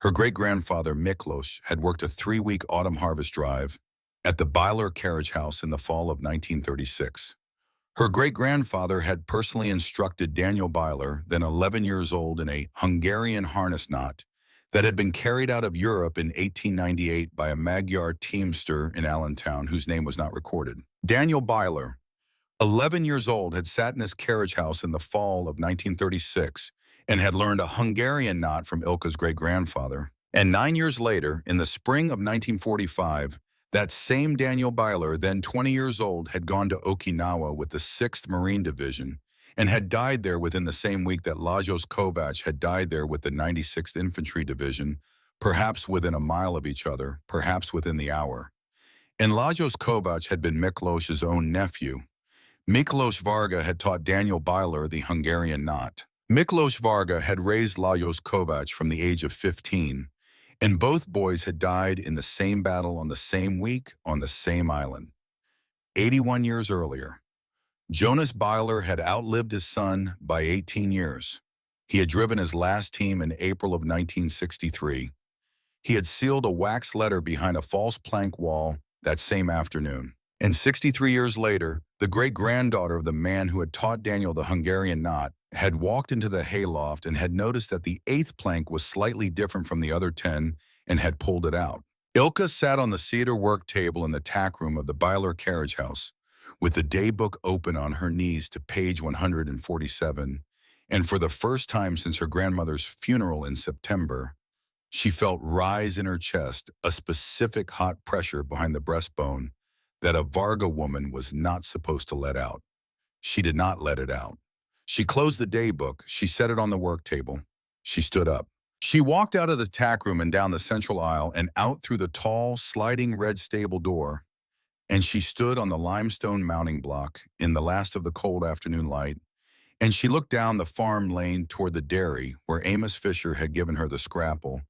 Her great-grandfather Miklós had worked a 3-week autumn harvest drive at the Byler carriage house in the fall of 1936. Her great-grandfather had personally instructed Daniel Byler, then 11 years old, in a Hungarian harness knot that had been carried out of Europe in 1898 by a Magyar teamster in Allentown whose name was not recorded. Daniel Byler, 11 years old, had sat in his carriage house in the fall of 1936 and had learned a Hungarian knot from Ilka's great-grandfather. And 9 years later, in the spring of 1945, that same Daniel Byler, then 20 years old, had gone to Okinawa with the 6th Marine Division and had died there within the same week that Lajos Kovács had died there with the 96th Infantry Division, perhaps within a mile of each other, perhaps within the hour. And Lajos Kovács had been Miklós's own nephew. Miklós Varga had taught Daniel Byler the Hungarian knot. Miklós Varga had raised Lajos Kovács from the age of 15, and both boys had died in the same battle on the same week on the same island. 81 years earlier, Jonas Byler had outlived his son by 18 years. He had driven his last team in April of 1963. He had sealed a wax letter behind a false plank wall that same afternoon. And 63 years later, the great-granddaughter of the man who had taught Daniel the Hungarian knot had walked into the hayloft and had noticed that the 8th plank was slightly different from the other 10 and had pulled it out. Ilka sat on the cedar work table in the tack room of the Byler carriage house, with the daybook open on her knees to page 147, and for the first time since her grandmother's funeral in September, she felt rise in her chest a specific hot pressure behind the breastbone that a Varga woman was not supposed to let out. She did not let it out. She closed the daybook. She set it on the work table. She stood up. She walked out of the tack room and down the central aisle and out through the tall, sliding red stable door, and she stood on the limestone mounting block in the last of the cold afternoon light, and she looked down the farm lane toward the dairy where Amos Fisher had given her the scrapple,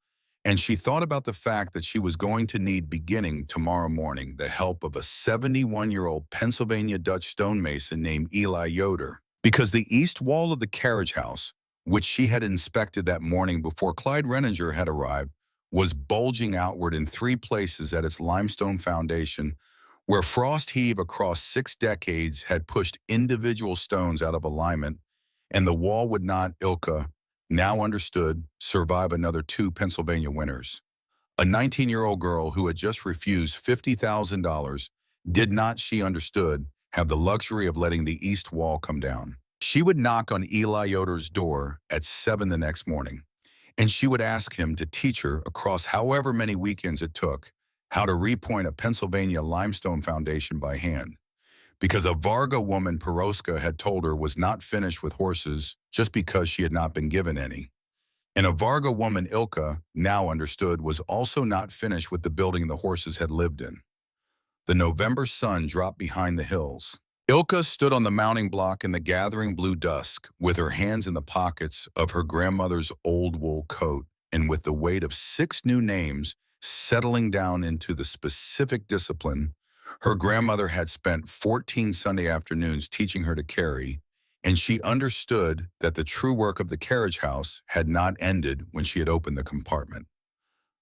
and she thought about the fact that she was going to need beginning tomorrow morning the help of a 71-year-old Pennsylvania Dutch stonemason named Eli Yoder, because the east wall of the carriage house, which she had inspected that morning before Clyde Renninger had arrived, was bulging outward in three places at its limestone foundation, where frost heave across 6 decades had pushed individual stones out of alignment, and the wall would not, Ilka now understood, survive another 2 Pennsylvania winters. A 19-year-old girl who had just refused $50,000 did not, she understood, have the luxury of letting the east wall come down. She would knock on Eli Yoder's door at 7 the next morning, and she would ask him to teach her across however many weekends it took how to repoint a Pennsylvania limestone foundation by hand, because a Varga woman Peroska had told her was not finished with horses just because she had not been given any. And a Varga woman Ilka now understood was also not finished with the building the horses had lived in. The November sun dropped behind the hills. Ilka stood on the mounting block in the gathering blue dusk, with her hands in the pockets of her grandmother's old wool coat, and with the weight of 6 new names settling down into the specific discipline her grandmother had spent 14 Sunday afternoons teaching her to carry, and she understood that the true work of the carriage house had not ended when she had opened the compartment.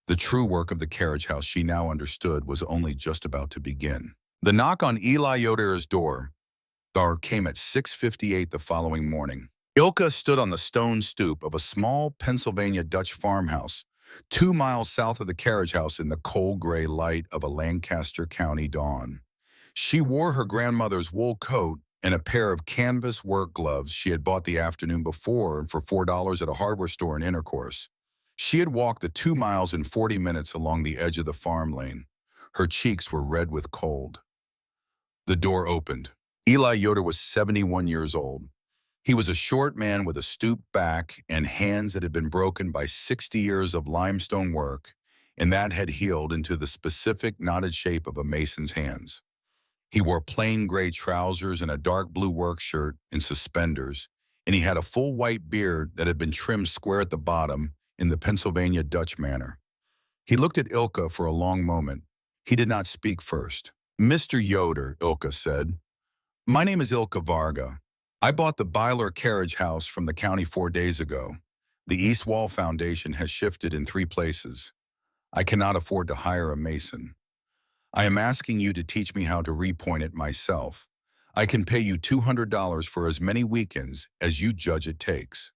The true work of the carriage house, she now understood, was only just about to begin. The knock on Eli Yoder's door came at 6:58 the following morning. Ilka stood on the stone stoop of a small Pennsylvania Dutch farmhouse, 2 miles south of the carriage house in the cold gray light of a Lancaster County dawn. She wore her grandmother's wool coat and a pair of canvas work gloves she had bought the afternoon before for $4 at a hardware store in Intercourse. She had walked the 2 miles in 40 minutes along the edge of the farm lane. Her cheeks were red with cold. The door opened. Eli Yoder was 71 years old. He was a short man with a stooped back and hands that had been broken by 60 years of limestone work, and that had healed into the specific knotted shape of a mason's hands. He wore plain gray trousers and a dark blue work shirt and suspenders, and he had a full white beard that had been trimmed square at the bottom in the Pennsylvania Dutch manner. He looked at Ilka for a long moment. He did not speak first. "Mr. Yoder," Ilka said. "My name is Ilka Varga. I bought the Byler carriage house from the county 4 days ago. The east wall foundation has shifted in 3 places. I cannot afford to hire a mason. I am asking you to teach me how to repoint it myself. I can pay you $200 for as many weekends as you judge it takes."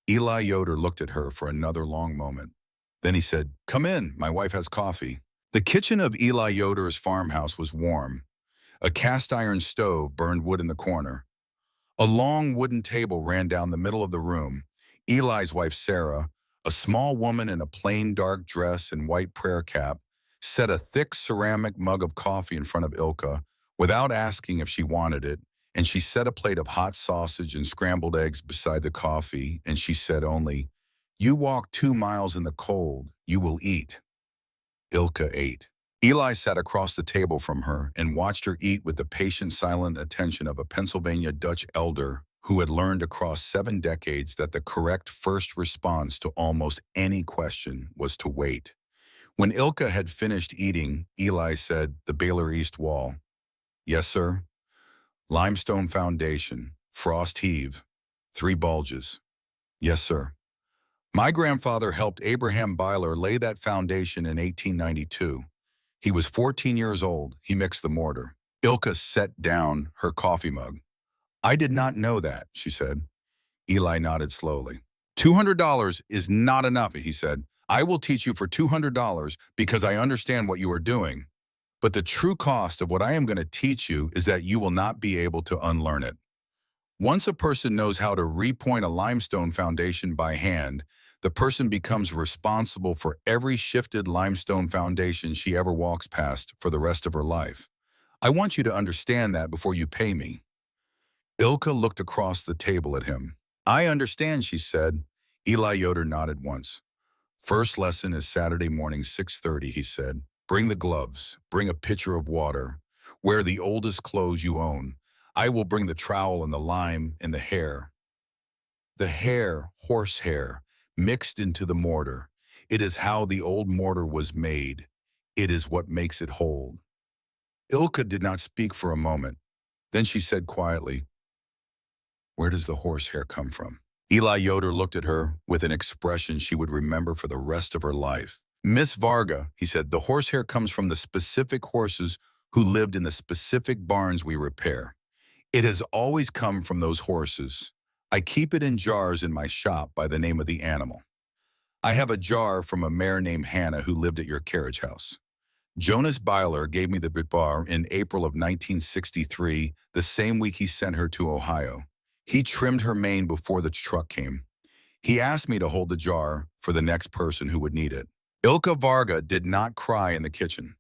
Eli Yoder looked at her for another long moment. Then he said, "Come in, my wife has coffee." The kitchen of Eli Yoder's farmhouse was warm. A cast-iron stove burned wood in the corner. A long wooden table ran down the middle of the room. Eli's wife, Sarah, a small woman in a plain dark dress and white prayer cap, set a thick ceramic mug of coffee in front of Ilka without asking if she wanted it, and she set a plate of hot sausage and scrambled eggs beside the coffee, and she said only, "You walk 2 miles in the cold, you will eat." Ilka ate. Eli sat across the table from her and watched her eat with the patient, silent attention of a Pennsylvania Dutch elder who had learned across 7 decades that the correct first response to almost any question was to wait. When Ilka had finished eating, Eli said, "The Baylor East Wall." "Yes, sir." "Limestone foundation, frost heave, 3 bulges." "Yes, sir." "My grandfather helped Abraham Byler lay that foundation in 1892. He was 14 years old. He mixed the mortar." Ilka set down her coffee mug. "I did not know that," she said. Eli nodded slowly. $200 is not enough," he said. "I will teach you for $200 because I understand what you are doing. But the true cost of what I am going to teach you is that you will not be able to unlearn it. Once a person knows how to repoint a limestone foundation by hand, the person becomes responsible for every shifted limestone foundation she ever walks past for the rest of her life. I want you to understand that before you pay me. Ilka looked across the table at him. I understand, she said. Eli Yoder nodded once. First lesson is Saturday morning, 6:30, he said. Bring the gloves. Bring a pitcher of water. Wear the oldest clothes you own. I will bring the trowel and the lime and the hair. The hair, horsehair, mixed into the mortar. It is how the old mortar was made. It is what makes it hold. Ilka did not speak for a moment. Then she said quietly, where does the horsehair come from? Eli Yoder looked at her with an expression she would remember for the rest of her life. Miss Varga, he said, the horsehair comes from the specific horses who lived in the specific barns we repair. It has always come from those horses. I keep it in jars in my shop by the name of the animal. I have a jar from a mare named Hannah who lived at your carriage house. Jonas Byler gave me the Bitbar in April of 1963, the same week he sent her to Ohio. He trimmed her mane before the truck came. He asked me to hold the jar for the next person who would need it. Ilka Varga did not cry in the kitchen.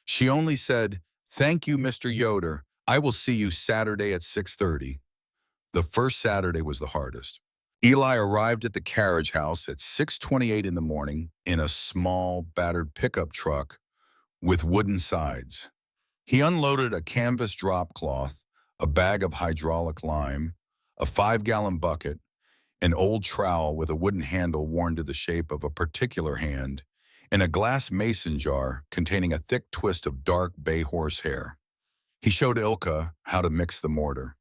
She only said, thank you, Mr. Yoder. I will see you Saturday at 6:30. The first Saturday was the hardest. Eli arrived at the carriage house at 6:28 in the morning in a small, battered pickup truck with wooden sides. He unloaded a canvas drop cloth, a bag of hydraulic lime, a 5-gallon bucket, an old trowel with a wooden handle worn to the shape of a particular hand, and a glass mason jar containing a thick twist of dark bay horsehair. He showed Ilka how to mix the mortar.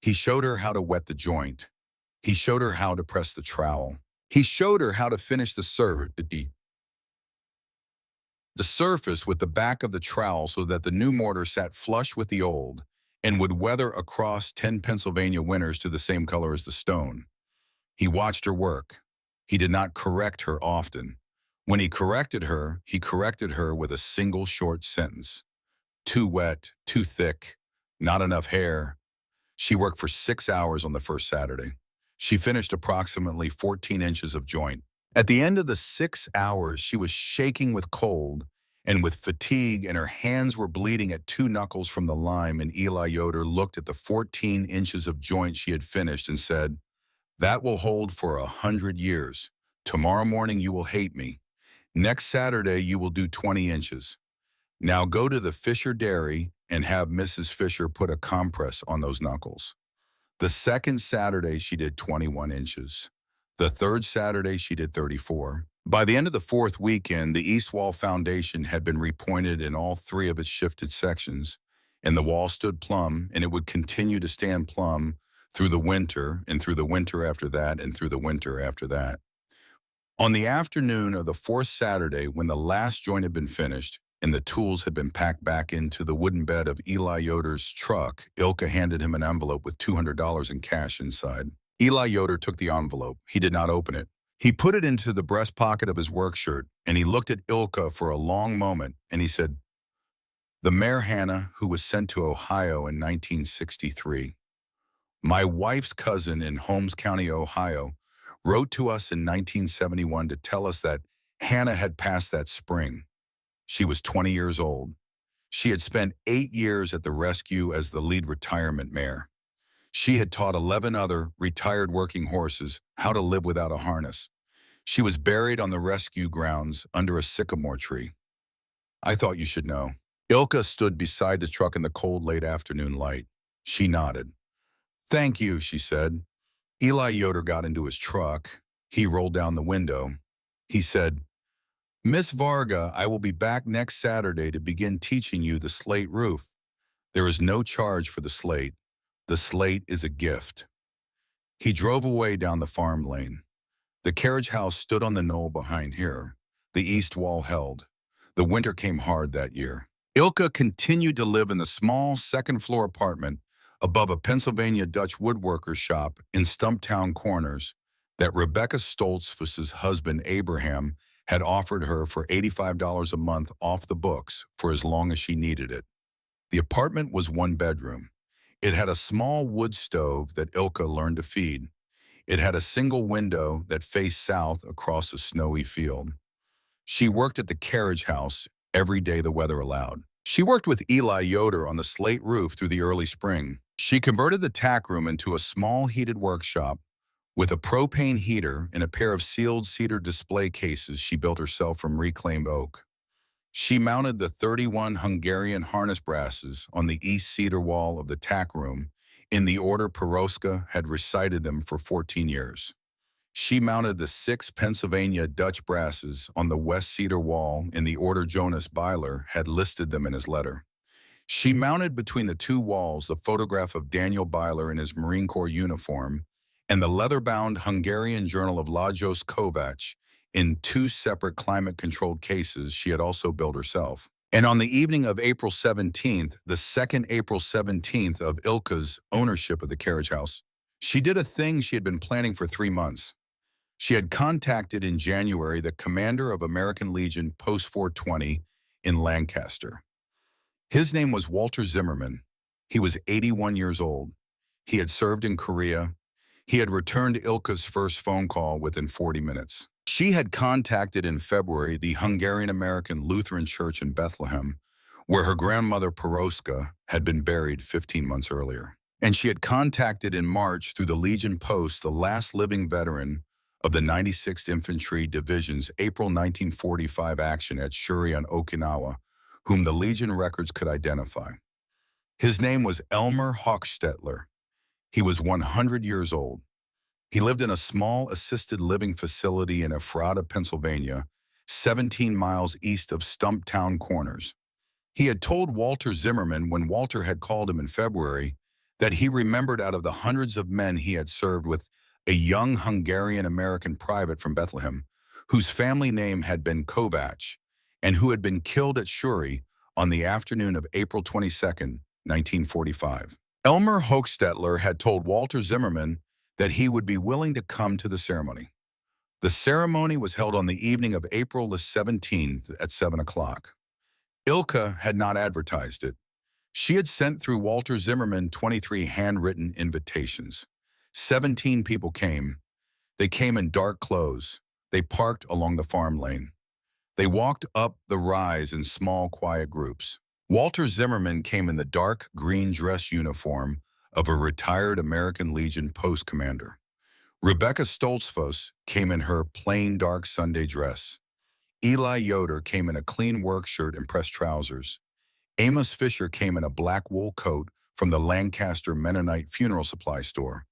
He showed her how to wet the joint. He showed her how to press the trowel. He showed her how to finish the surface with the back of the trowel so that the new mortar sat flush with the old and would weather across 10 Pennsylvania winters to the same color as the stone. He watched her work. He did not correct her often. When he corrected her with a single short sentence. Too wet, too thick, not enough hair. She worked for 6 hours on the first Saturday. She finished approximately 14 inches of joint. At the end of the 6 hours, she was shaking with cold and with fatigue, and her hands were bleeding at 2 knuckles from the lime, and Eli Yoder looked at the 14 inches of joint she had finished and said, that will hold for 100 years. Tomorrow morning you will hate me. Next Saturday you will do 20 inches. Now go to the Fisher Dairy and have Mrs. Fisher put a compress on those knuckles. The second Saturday she did 21 inches. The third Saturday she did 34. By the end of the fourth weekend, the east wall foundation had been repointed in all 3 of its shifted sections, and the wall stood plumb, and it would continue to stand plumb through the winter, and through the winter after that, and through the winter after that. On the afternoon of the fourth Saturday, when the last joint had been finished and the tools had been packed back into the wooden bed of Eli Yoder's truck, Ilka handed him an envelope with $200 in cash inside. Eli Yoder took the envelope. He did not open it. He put it into the breast pocket of his work shirt, and he looked at Ilka for a long moment, and he said, the mare Hannah, who was sent to Ohio in 1963. My wife's cousin in Holmes County, Ohio, wrote to us in 1971 to tell us that Hannah had passed that spring. She was 20 years old. She had spent 8 years at the rescue as the lead retirement mare. She had taught 11 other retired working horses how to live without a harness. She was buried on the rescue grounds under a sycamore tree. I thought you should know. Ilka stood beside the truck in the cold late afternoon light. She nodded. Thank you, she said. Eli Yoder got into his truck. He rolled down the window. He said, Miss Varga, I will be back next Saturday to begin teaching you the slate roof. There is no charge for the slate. The slate is a gift. He drove away down the farm lane. The carriage house stood on the knoll behind here. The east wall held. The winter came hard that year. Ilka continued to live in the small second-floor apartment above a Pennsylvania Dutch woodworker's shop in Stumptown Corners that Rebecca Stoltzfus's husband Abraham had offered her for $85 a month off the books for as long as she needed it. The apartment was 1 bedroom. It had a small wood stove that Ilka learned to feed. It had a single window that faced south across a snowy field. She worked at the carriage house every day the weather allowed. She worked with Eli Yoder on the slate roof through the early spring. She converted the tack room into a small heated workshop with a propane heater and a pair of sealed cedar display cases she built herself from reclaimed oak. She mounted the 31 Hungarian harness brasses on the east cedar wall of the tack room in the order Peroska had recited them for 14 years. She mounted the 6 Pennsylvania Dutch brasses on the west cedar wall in the order Jonas Byler had listed them in his letter. She mounted between the two walls the photograph of Daniel Byler in his Marine Corps uniform and the leather-bound Hungarian journal of Lajos Kovács in 2 separate climate-controlled cases she had also built herself. And on the evening of April 17th, the second April 17th of Ilka's ownership of the carriage house, she did a thing she had been planning for 3 months. She had contacted in January the commander of American Legion Post 420 in Lancaster. His name was Walter Zimmerman. He was 81 years old. He had served in Korea. He had returned Ilka's first phone call within 40 minutes. She had contacted in February the Hungarian-American Lutheran Church in Bethlehem, where her grandmother Peroska had been buried 15 months earlier. And she had contacted in March through the Legion Post the last living veteran of the 96th Infantry Division's April 1945 action at Shuri on Okinawa, whom the Legion records could identify. His name was Elmer Hochstetler. He was 100 years old. He lived in a small assisted living facility in Ephrata, Pennsylvania, 17 miles east of Stumptown Corners. He had told Walter Zimmerman when Walter had called him in February that he remembered out of the hundreds of men he had served with a young Hungarian-American private from Bethlehem, whose family name had been Kovács, and who had been killed at Shuri on the afternoon of April 22, 1945. Elmer Hochstetler had told Walter Zimmerman that he would be willing to come to the ceremony. The ceremony was held on the evening of April the 17th at 7 o'clock. Ilka had not advertised it. She had sent through Walter Zimmerman 23 handwritten invitations. 17 people came. They came in dark clothes. They parked along the farm lane. They walked up the rise in small, quiet groups. Walter Zimmerman came in the dark green dress uniform of a retired American Legion post commander. Rebecca Stoltzfus came in her plain dark Sunday dress. Eli Yoder came in a clean work shirt and pressed trousers. Amos Fisher came in a black wool coat from the Lancaster Mennonite Funeral Supply Store.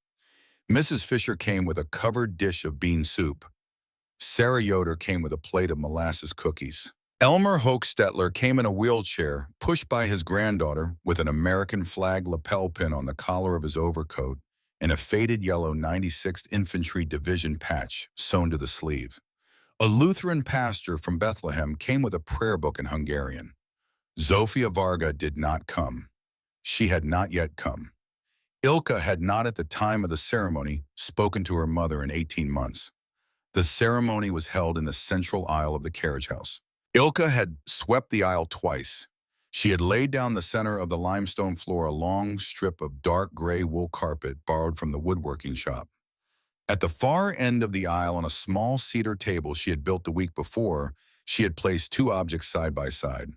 Mrs. Fisher came with a covered dish of bean soup. Sarah Yoder came with a plate of molasses cookies. Elmer Hochstetler came in a wheelchair, pushed by his granddaughter, with an American flag lapel pin on the collar of his overcoat and a faded yellow 96th Infantry Division patch sewn to the sleeve. A Lutheran pastor from Bethlehem came with a prayer book in Hungarian. Zofia Varga did not come. She had not yet come. Ilka had not at the time of the ceremony spoken to her mother in 18 months. The ceremony was held in the central aisle of the carriage house. Ilka had swept the aisle twice. She had laid down the center of the limestone floor a long strip of dark gray wool carpet borrowed from the woodworking shop. At the far end of the aisle on a small cedar table she had built the week before, she had placed 2 objects side by side.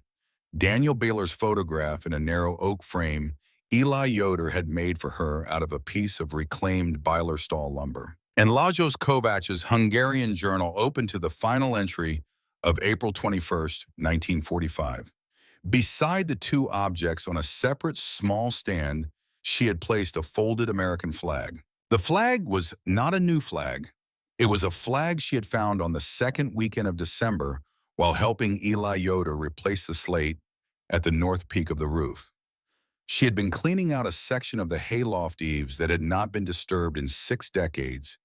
Daniel Baylor's photograph in a narrow oak frame Eli Yoder had made for her out of a piece of reclaimed Byler stall lumber. And Lajos Kovács's Hungarian journal opened to the final entry of April 21st, 1945. Beside the 2 objects on a separate small stand, she had placed a folded American flag. The flag was not a new flag. It was a flag she had found on the second weekend of December while helping Eli Yoder replace the slate at the north peak of the roof. She had been cleaning out a section of the Hayloft eaves that had not been disturbed in 6 decades,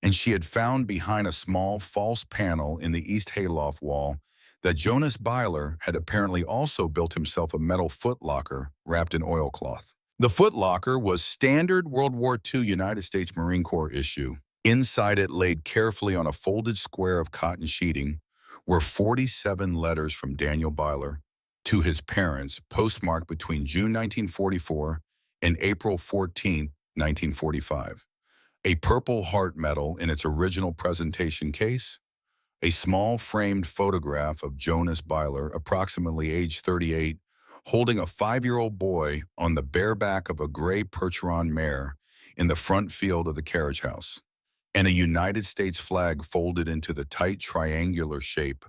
and she had found behind a small false panel in the east hayloft wall that Jonas Byler had apparently also built himself a metal footlocker wrapped in oilcloth. The footlocker was standard World War II United States Marine Corps issue. Inside it, laid carefully on a folded square of cotton sheeting, were 47 letters from Daniel Byler to his parents, postmarked between June 1944 and April 14, 1945. A Purple Heart medal in its original presentation case, a small framed photograph of Jonas Byler, approximately age 38, holding a 5-year-old boy on the bare back of a gray Percheron mare in the front field of the carriage house, and a United States flag folded into the tight triangular shape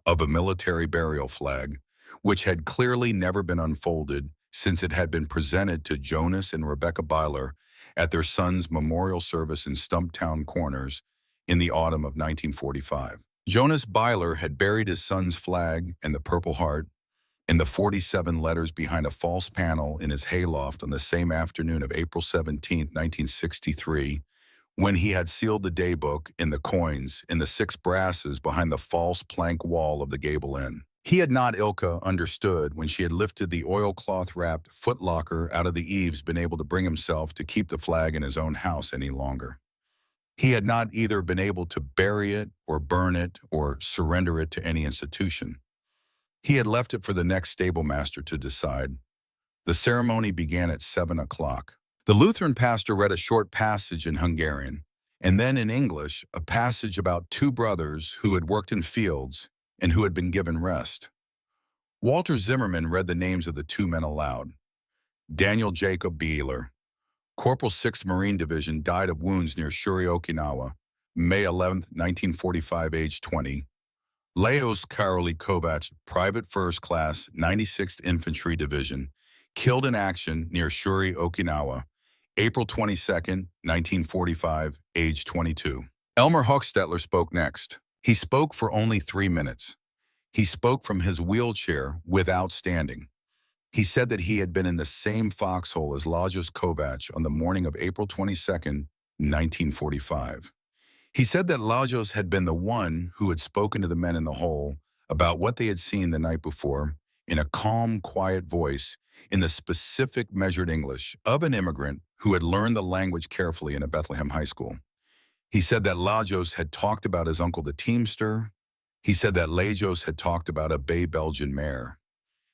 of a military burial flag, which had clearly never been unfolded since it had been presented to Jonas and Rebecca Byler at their son's memorial service in Stumptown Corners in the autumn of 1945. Jonas Byler had buried his son's flag and the Purple Heart and the 47 letters behind a false panel in his hayloft on the same afternoon of April 17, 1963, when he had sealed the daybook in the coins in the 6 brasses behind the false plank wall of the gable inn. He had not, Ilka understood, when she had lifted the oilcloth-wrapped footlocker out of the eaves, been able to bring himself to keep the flag in his own house any longer. He had not either been able to bury it or burn it or surrender it to any institution. He had left it for the next stable master to decide. The ceremony began at 7 o'clock. The Lutheran pastor read a short passage in Hungarian, and then in English, a passage about 2 brothers who had worked in fields and who had been given rest. Walter Zimmerman read the names of the 2 men aloud. Daniel Jacob Beeler, Corporal 6th Marine Division, died of wounds near Shuri, Okinawa, May 11, 1945, age 20. Lajos Karoli Kovac, Private First Class, 96th Infantry Division, killed in action near Shuri, Okinawa, April 22, 1945, age 22. Elmer Hochstetler spoke next. He spoke for only 3 minutes. He spoke from his wheelchair without standing. He said that he had been in the same foxhole as Lajos Kovac on the morning of April 22, 1945. He said that Lajos had been the one who had spoken to the men in the hole about what they had seen the night before in a calm, quiet voice in the specific measured English of an immigrant who had learned the language carefully in a Bethlehem high school. He said that Lajos had talked about his uncle the teamster. He said that Lajos had talked about a bay Belgian mare.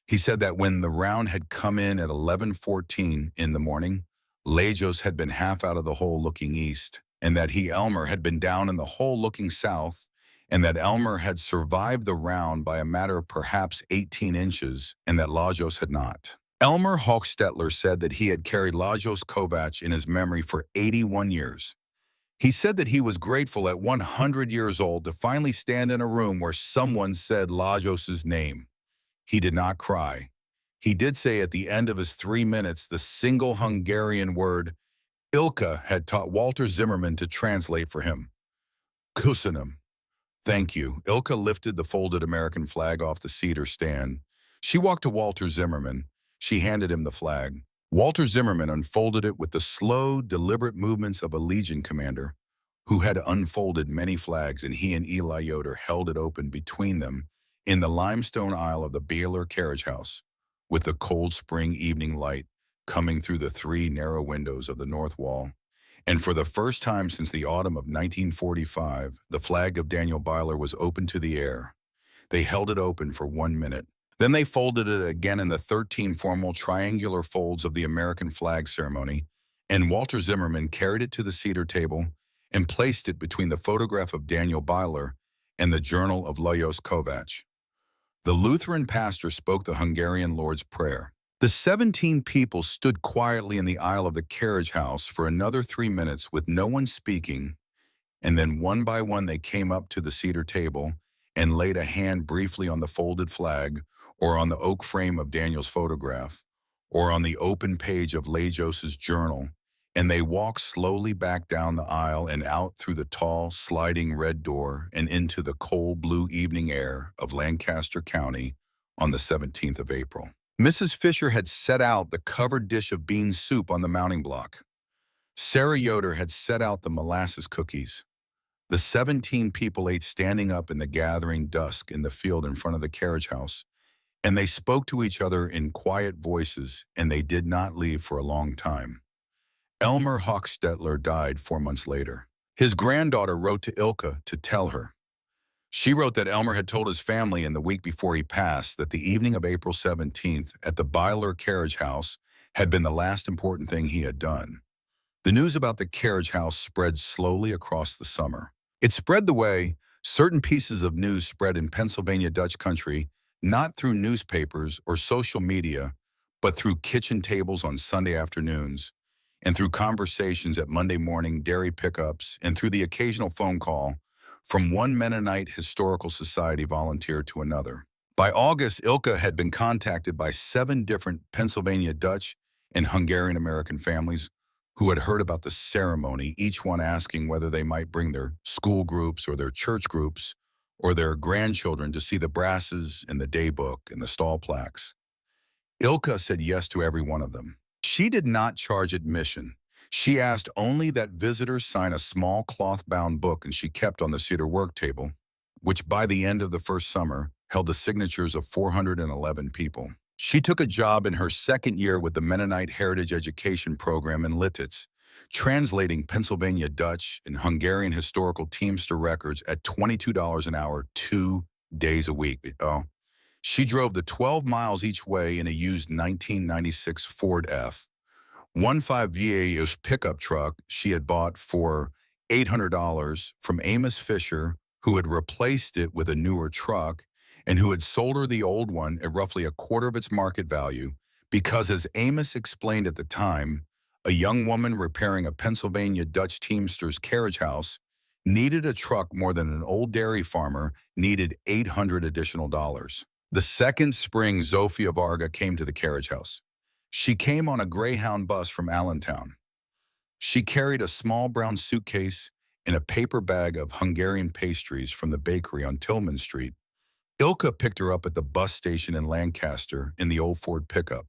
He said that when the round had come in at 11:14 in the morning, Lajos had been half out of the hole looking east, and that he, Elmer, had been down in the hole looking south, and that Elmer had survived the round by a matter of perhaps 18 inches, and that Lajos had not. Elmer Hochstetler said that he had carried Lajos Kovac in his memory for 81 years. He said that he was grateful at 100 years old to finally stand in a room where someone said Lajos's name. He did not cry. He did say at the end of his 3 minutes the single Hungarian word Ilka had taught Walter Zimmerman to translate for him. Kusanim. Thank you. Ilka lifted the folded American flag off the cedar stand. She walked to Walter Zimmerman. She handed him the flag. Walter Zimmerman unfolded it with the slow, deliberate movements of a Legion commander who had unfolded many flags, and he and Eli Yoder held it open between them in the limestone aisle of the Beeler carriage house, with the cold spring evening light coming through the 3 narrow windows of the north wall. And for the first time since the autumn of 1945, the flag of Daniel Byler was open to the air. They held it open for 1 minute. Then they folded it again in the 13 formal triangular folds of the American flag ceremony, and Walter Zimmerman carried it to the cedar table and placed it between the photograph of Daniel Byler and the journal of Lajos Kovac. The Lutheran pastor spoke the Hungarian Lord's Prayer. The 17 people stood quietly in the aisle of the carriage house for another 3 minutes with no one speaking, and then one by one they came up to the cedar table and laid a hand briefly on the folded flag, or on the oak frame of Daniel's photograph, or on the open page of Lajos's journal, and they walked slowly back down the aisle and out through the tall, sliding red door and into the cold blue evening air of Lancaster County on the 17th of April. Mrs. Fisher had set out the covered dish of bean soup on the mounting block. Sarah Yoder had set out the molasses cookies. The 17 people ate standing up in the gathering dusk in the field in front of the carriage house, and they spoke to each other in quiet voices, and they did not leave for a long time. Elmer Hochstetler died 4 months later. His granddaughter wrote to Ilka to tell her. She wrote that Elmer had told his family in the week before he passed that the evening of April 17th at the Byler carriage house had been the last important thing he had done. The news about the carriage house spread slowly across the summer. It spread the way certain pieces of news spread in Pennsylvania Dutch country not through newspapers or social media, but through kitchen tables on Sunday afternoons, and through conversations at Monday morning dairy pickups, and through the occasional phone call from one Mennonite Historical Society volunteer to another. By August, Ilka had been contacted by 7 different Pennsylvania Dutch and Hungarian American families who had heard about the ceremony, each one asking whether they might bring their school groups or their church groups or their grandchildren to see the brasses and the daybook and the stall plaques. Ilka said yes to every one of them. She did not charge admission. She asked only that visitors sign a small cloth-bound book and she kept on the cedar work table, which by the end of the first summer held the signatures of 411 people. She took a job in her second year with the Mennonite Heritage Education Program in Lititz, translating Pennsylvania Dutch and Hungarian historical Teamster records at $22 an hour, 2 days a week. She drove the 12 miles each way in a used 1996 Ford F-15 VAS pickup truck she had bought for $800 from Amos Fisher, who had replaced it with a newer truck and who had sold her the old one at roughly a quarter of its market value because, as Amos explained at the time, a young woman repairing a Pennsylvania Dutch Teamster's carriage house needed a truck more than an old dairy farmer needed $800 additional dollars. The second spring Zofia Varga came to the carriage house. She came on a Greyhound bus from Allentown. She carried a small brown suitcase and a paper bag of Hungarian pastries from the bakery on Tillman Street. Ilka picked her up at the bus station in Lancaster in the old Ford pickup.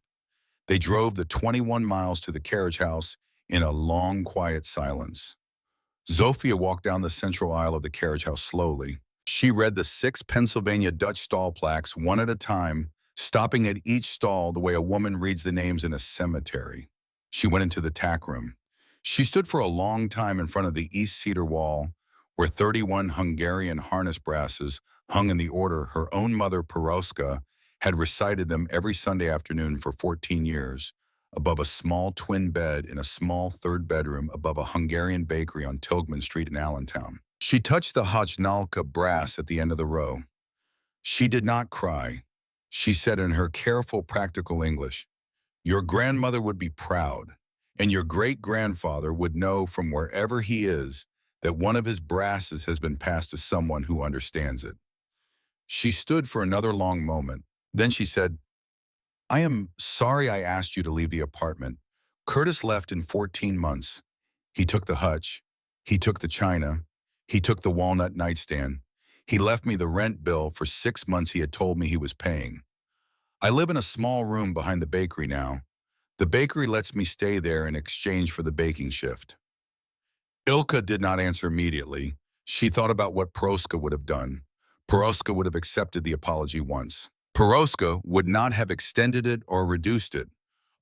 They drove the 21 miles to the carriage house in a long, quiet silence. Zofia walked down the central aisle of the carriage house slowly. She read the 6 Pennsylvania Dutch stall plaques one at a time, stopping at each stall the way a woman reads the names in a cemetery. She went into the tack room. She stood for a long time in front of the east cedar wall, where 31 Hungarian harness brasses hung in the order her own mother, Peroska, had recited them every Sunday afternoon for 14 years, above a small twin bed in a small third bedroom above a Hungarian bakery on Tilghman Street in Allentown. She touched the Hochnalka brass at the end of the row. She did not cry. She said in her careful, practical English, "Your grandmother would be proud, and your great-grandfather would know from wherever he is that one of his brasses has been passed to someone who understands it." She stood for another long moment. Then she said, "I am sorry I asked you to leave the apartment. Curtis left in 14 months. He took the hutch. He took the china. He took the walnut nightstand. He left me the rent bill for 6 months he had told me he was paying. I live in a small room behind the bakery now. The bakery lets me stay there in exchange for the baking shift." Ilka did not answer immediately. She thought about what Peroska would have done. Peroska would have accepted the apology once. Peroska would not have extended it or reduced it.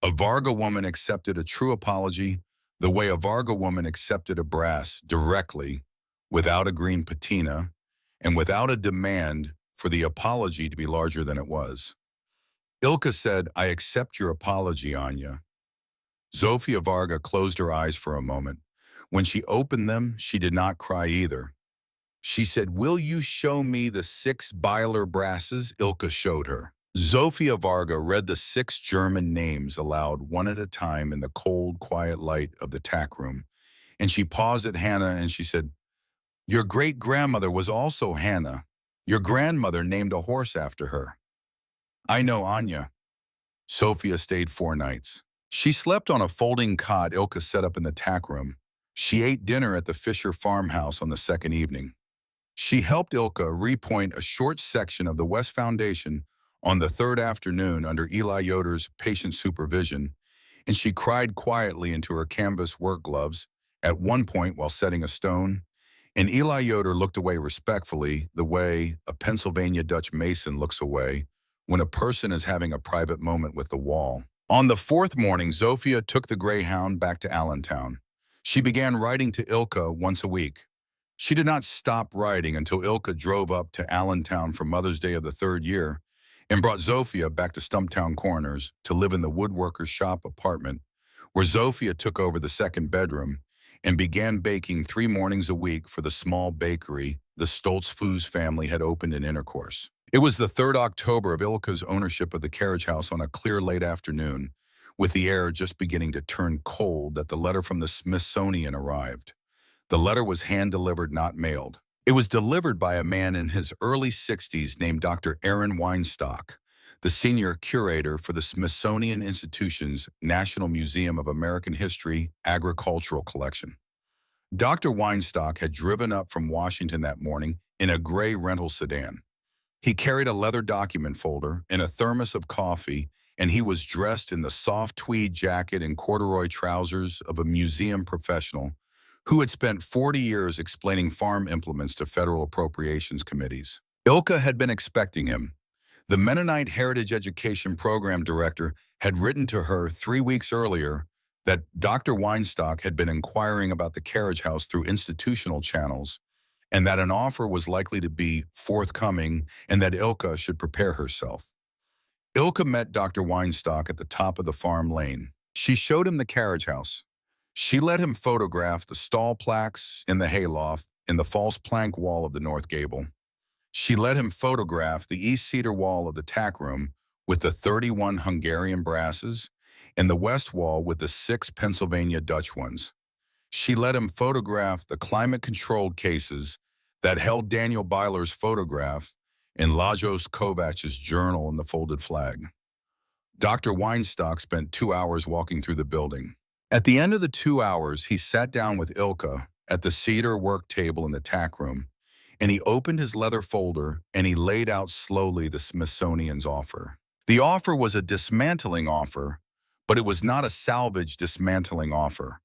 A Varga woman accepted a true apology the way a Varga woman accepted a brass, directly, without a green patina, and without a demand for the apology to be larger than it was. Ilka said, "I accept your apology, Anya." Zofia Varga closed her eyes for a moment. When she opened them, she did not cry either. She said, "Will you show me the 6 Byler brasses?" Ilka showed her. Zofia Varga read the 6 German names aloud one at a time in the cold, quiet light of the tack room. And she paused at Hannah and she said, "Your great-grandmother was also Hannah. Your grandmother named a horse after her." "I know, Anya." Sophia stayed 4 nights. She slept on a folding cot Ilka set up in the tack room. She ate dinner at the Fisher farmhouse on the second evening. She helped Ilka repoint a short section of the West Foundation on the third afternoon under Eli Yoder's patient supervision, and she cried quietly into her canvas work gloves at one point while setting a stone, and Eli Yoder looked away respectfully the way a Pennsylvania Dutch mason looks away when a person is having a private moment with the wall. On the 4th morning, Zofia took the Greyhound back to Allentown. She began writing to Ilka once a week. She did not stop writing until Ilka drove up to Allentown for Mother's Day of the 3rd year and brought Zofia back to Stumptown Corners to live in the woodworker's shop apartment, where Zofia took over the 2nd bedroom and began baking 3 mornings a week for the small bakery the Stoltz-Foos family had opened in Intercourse. It was the 3rd October of Ilka's ownership of the carriage house on a clear late afternoon, with the air just beginning to turn cold, that the letter from the Smithsonian arrived. The letter was hand-delivered, not mailed. It was delivered by a man in his early 60s named Dr. Aaron Weinstock, the senior curator for the Smithsonian Institution's National Museum of American History Agricultural Collection. Dr. Weinstock had driven up from Washington that morning in a gray rental sedan. He carried a leather document folder and a thermos of coffee, and he was dressed in the soft tweed jacket and corduroy trousers of a museum professional who had spent 40 years explaining farm implements to federal appropriations committees. Ilka had been expecting him. The Mennonite Heritage Education Program Director had written to her 3 weeks earlier that Dr. Weinstock had been inquiring about the carriage house through institutional channels, and that an offer was likely to be forthcoming, and that Ilka should prepare herself. Ilka met Dr. Weinstock at the top of the farm lane. She showed him the carriage house. She let him photograph the stall plaques in the hayloft and the false plank wall of the north gable. She let him photograph the east cedar wall of the tack room with the 31 Hungarian brasses and the west wall with the 6 Pennsylvania Dutch ones. She let him photograph the climate-controlled cases that held Daniel Byler's photograph and Lajos Kovac's journal and the folded flag. Dr. Weinstock spent 2 hours walking through the building. At the end of the 2 hours, he sat down with Ilka at the cedar work table in the tack room, and he opened his leather folder and he laid out slowly the Smithsonian's offer. The offer was a dismantling offer, but it was not a salvage dismantling offer.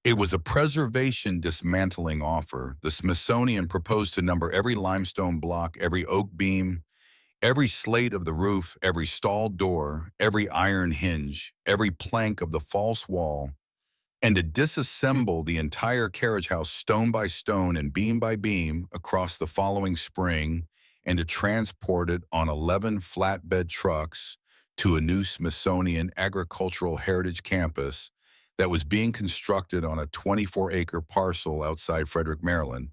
It was a preservation dismantling offer. The Smithsonian proposed to number every limestone block, every oak beam, every slate of the roof, every stall door, every iron hinge, every plank of the false wall, and to disassemble the entire carriage house stone by stone and beam by beam across the following spring, and to transport it on 11 flatbed trucks to a new Smithsonian Agricultural Heritage campus that was being constructed on a 24-acre parcel outside Frederick, Maryland,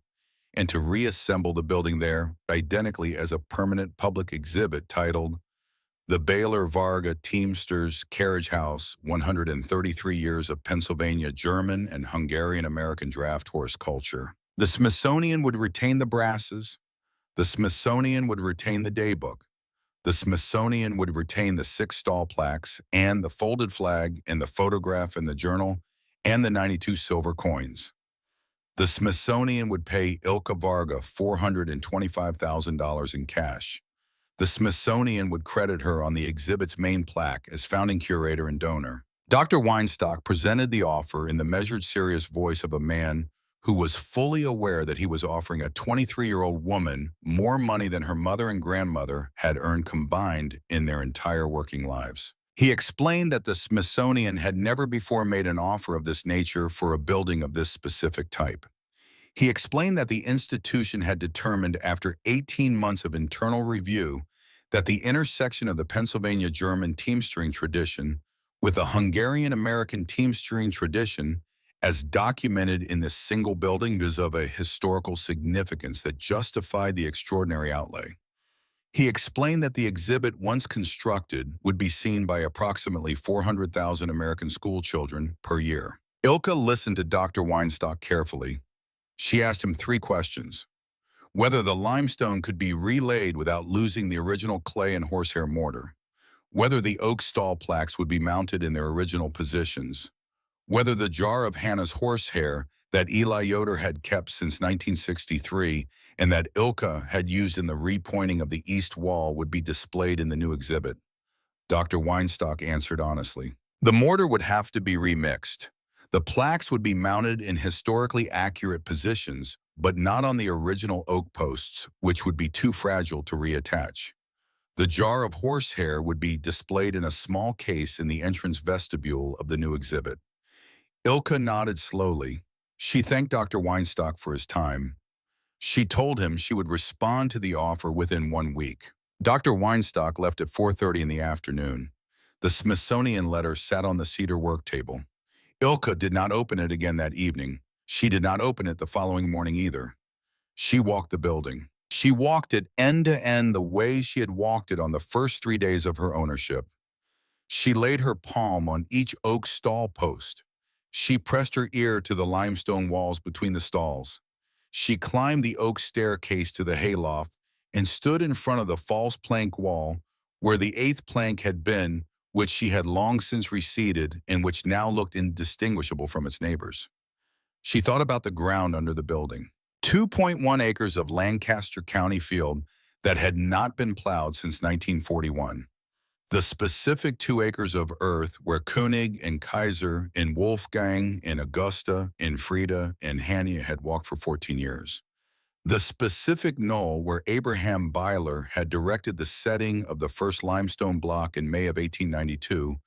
and to reassemble the building there identically as a permanent public exhibit titled The Baylor Varga Teamsters Carriage House, 133 Years of Pennsylvania German and Hungarian American Draft Horse Culture. The Smithsonian would retain the brasses. The Smithsonian would retain the daybook. The Smithsonian would retain the 6 stall plaques and the folded flag and the photograph and the journal and the 92 silver coins. The Smithsonian would pay Ilka Varga $425,000 in cash. The Smithsonian would credit her on the exhibit's main plaque as founding curator and donor. Dr. Weinstock presented the offer in the measured, serious voice of a man who was fully aware that he was offering a 23-year-old woman more money than her mother and grandmother had earned combined in their entire working lives. He explained that the Smithsonian had never before made an offer of this nature for a building of this specific type. He explained that the institution had determined after 18 months of internal review that the intersection of the Pennsylvania German teamstering tradition with the Hungarian-American teamstering tradition as documented in this single building was of a historical significance that justified the extraordinary outlay. He explained that the exhibit, once constructed, would be seen by approximately 400,000 American school children per year. Ilka listened to Dr. Weinstock carefully. She asked him 3 questions. Whether the limestone could be relaid without losing the original clay and horsehair mortar. Whether the oak stall plaques would be mounted in their original positions. Whether the jar of Hannah's horsehair that Eli Yoder had kept since 1963 and that Ilka had used in the repointing of the east wall would be displayed in the new exhibit. Dr. Weinstock answered honestly. The mortar would have to be remixed. The plaques would be mounted in historically accurate positions, but not on the original oak posts, which would be too fragile to reattach. The jar of horsehair would be displayed in a small case in the entrance vestibule of the new exhibit. Ilka nodded slowly. She thanked Dr. Weinstock for his time. She told him she would respond to the offer within 1 week. Dr. Weinstock left at 4:30 in the afternoon. The Smithsonian letter sat on the cedar work table. Ilka did not open it again that evening. She did not open it the following morning either. She walked the building. She walked it end to end the way she had walked it on the first 3 days of her ownership. She laid her palm on each oak stall post. She pressed her ear to the limestone walls between the stalls. She climbed the oak staircase to the hayloft and stood in front of the false plank wall where the eighth plank had been, which she had long since receded and which now looked indistinguishable from its neighbors. She thought about the ground under the building. 2.1 acres of Lancaster County field that had not been plowed since 1941. The specific 2 acres of earth where Koenig and Kaiser and Wolfgang and Augusta and Frida and Hania had walked for 14 years. The specific knoll where Abraham Byler had directed the setting of the first limestone block in May of 1892,